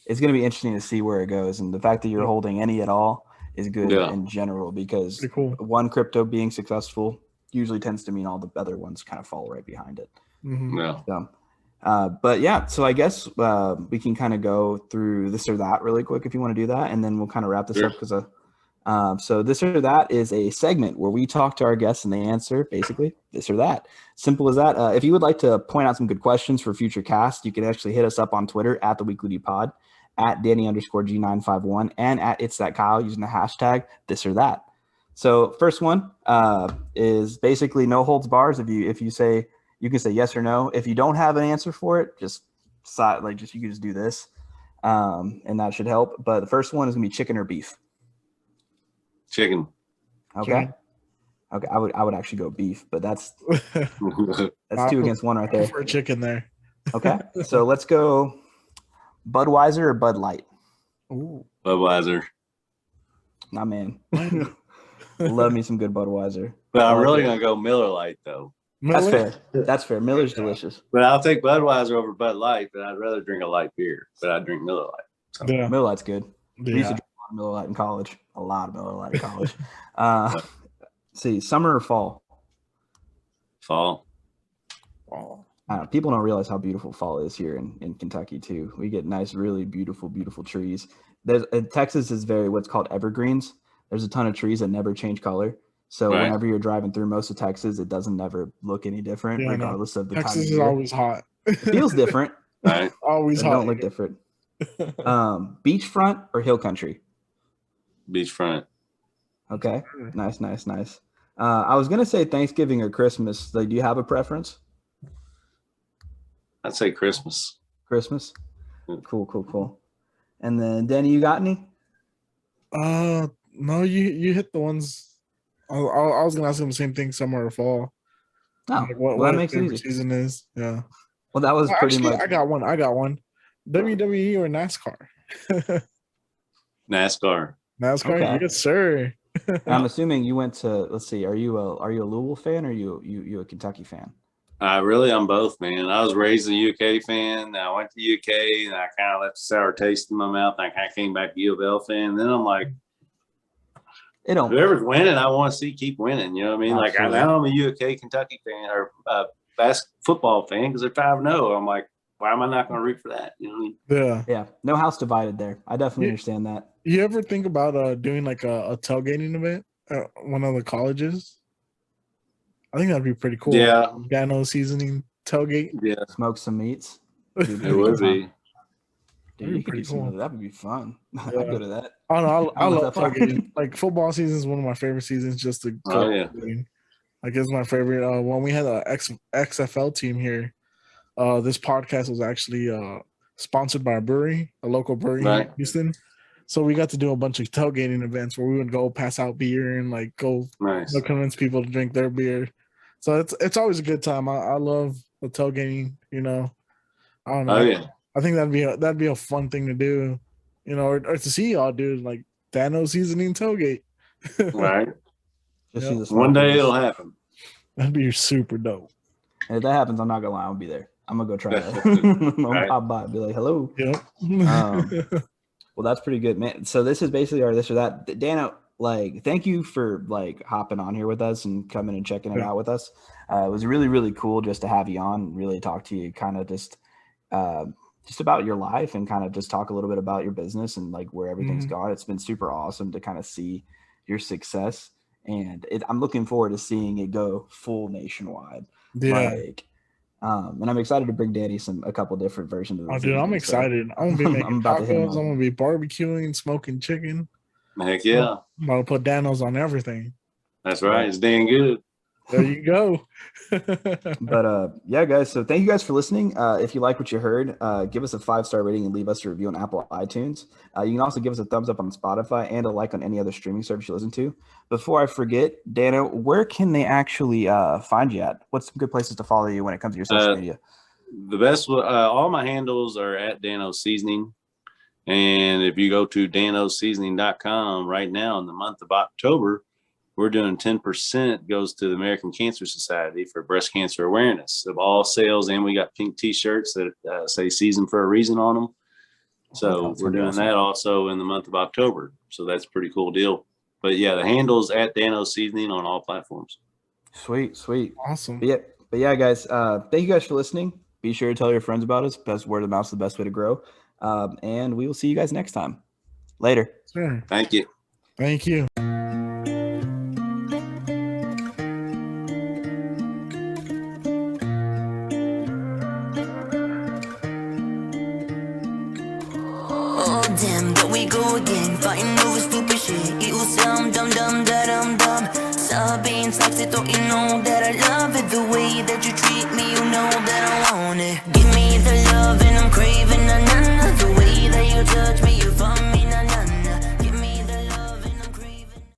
it's going to be interesting to see where it goes. And the fact that you're holding any at all is good in general, because one crypto being successful usually tends to mean all the other ones kind of fall right behind it. So, but yeah, so I guess we can kind of go through this or that really quick if you want to do that, and then we'll kind of wrap this up, because so this or that is a segment where we talk to our guests and they answer basically this or that. Simple as that. If you would like to point out some good questions for future casts, you can actually hit us up on Twitter at the Weekly D Pod, at Danny_G951, and at It's That Kyle, using the hashtag this or that. So first one is basically no holds bars. If you say, you can say yes or no. If you don't have an answer for it, just you can just do this, and that should help. But the first one is gonna be chicken or beef. Chicken. Okay. Okay. I would actually go beef, but that's 2 against 1 right there. For chicken there. Okay. So let's go Budweiser or Bud Light. Ooh. Budweiser. Nah, man. Love me some good Budweiser. But I'm really gonna go Miller Lite though. That's fair. That's fair. Miller's delicious. But I'll take Budweiser over Bud Light, but I'd rather drink a light beer. But I drink Miller Lite. So. Yeah. Miller Lite's good. Yeah. We used to drink a lot of Miller Lite in college. A lot of Miller Lite in college. See, summer or fall? Fall. People don't realize how beautiful fall is here in Kentucky too. We get nice, really beautiful, beautiful trees. Texas is what's called evergreens. There's a ton of trees that never change color. So whenever you're driving through most of Texas, it doesn't never look any different, regardless of the time of year. Texas is always hot. It feels different. Right. Always hot. Don't look different. Beachfront or hill country? Beachfront. Okay. Nice. I was gonna say Thanksgiving or Christmas. Like, do you have a preference? I'd say Christmas. Christmas. Cool. And then Danny, you got any? No, you hit the ones. I was gonna ask him the same thing, summer or fall. Oh, like what that makes it easy. Season is. Yeah. Well, that was pretty much. I got one. WWE or NASCAR? NASCAR. Okay. Yes, sir. I'm assuming you went to. Let's see. Are you a Louisville fan or are you a Kentucky fan? I'm both, man. I was raised a UK fan. I went to UK and I kind of left a sour taste in my mouth. And I kind of came back to U of L fan. And then I'm like, whoever's winning, I want to see keep winning. You know what I mean? Absolutely. Like, now I'm a UK Kentucky fan or football fan because they're 5-0. I'm like, why am I not going to root for that? You know what I mean? Yeah. No house divided there. I definitely understand that. You ever think about doing like a tailgating event at one of the colleges? I think that'd be pretty cool. Yeah. Dano seasoning tailgate. Yeah. Smoke some meats. It would be. Dude, you could do some of that. Would be fun. I'd go to that. I love tailgating. Like, football season is one of my favorite seasons just to go. Like, it's my favorite. When we had a XFL team here, this podcast was actually sponsored by a local brewery in Houston. So we got to do a bunch of tailgating events where we would go pass out beer and like go convince people to drink their beer. So it's always a good time. I love the tailgating. You know, I don't know. Oh yeah. I think that'd be a fun thing to do. You know, or to see y'all do like Dano seasoning tailgate. Right. One day it'll happen. That'd be super dope. And if that happens, I'm not gonna lie, I'll be there. I'm gonna go try that. I'm gonna pop by and be like, hello. Yep. Well, that's pretty good, man. So this is basically our this or that. Dano, like, thank you for like hopping on here with us and coming and checking it out with us. It was really, really cool just to have you on, really talk to you, kind of just about your life and kind of just talk a little bit about your business and like where everything's gone. It's been super awesome to kind of see your success, and I'm looking forward to seeing it go full nationwide. Yeah. And I'm excited to bring Danny a couple different versions of this. Oh, dude, I'm excited. I'm gonna be making tacos. I'm gonna be barbecuing, smoking chicken. Heck yeah. I'm about to put Danos on everything. That's right. It's dang good. There you go. But yeah, guys. So thank you guys for listening. If you like what you heard, give us a 5-star rating and leave us a review on Apple iTunes. You can also give us a thumbs up on Spotify and a like on any other streaming service you listen to. Before I forget, Dano, where can they actually find you at? What's some good places to follow you when it comes to your social media? The best, all my handles are at Dano Seasoning. And if you go to danosseasoning.com right now in the month of October, we're doing 10% goes to the American Cancer Society for breast cancer awareness of all sales. And we got pink t-shirts that say season for a reason on them. So we're doing that also in the month of October. So that's a pretty cool deal. But yeah, the handle's at Danos Seasoning on all platforms. Sweet. Awesome. But yeah, guys, thank you guys for listening. Be sure to tell your friends about us. Best word of mouth is the best way to grow. And we will see you guys next time. Later. Sure. Thank you. Thank you. Oh damn, there we go again. Fighting over stupid shit. It will sound dumb, dumb, da dum dum. Sarbanes like they thought you know that I love it. The way that you treat me, you know that I want it. Give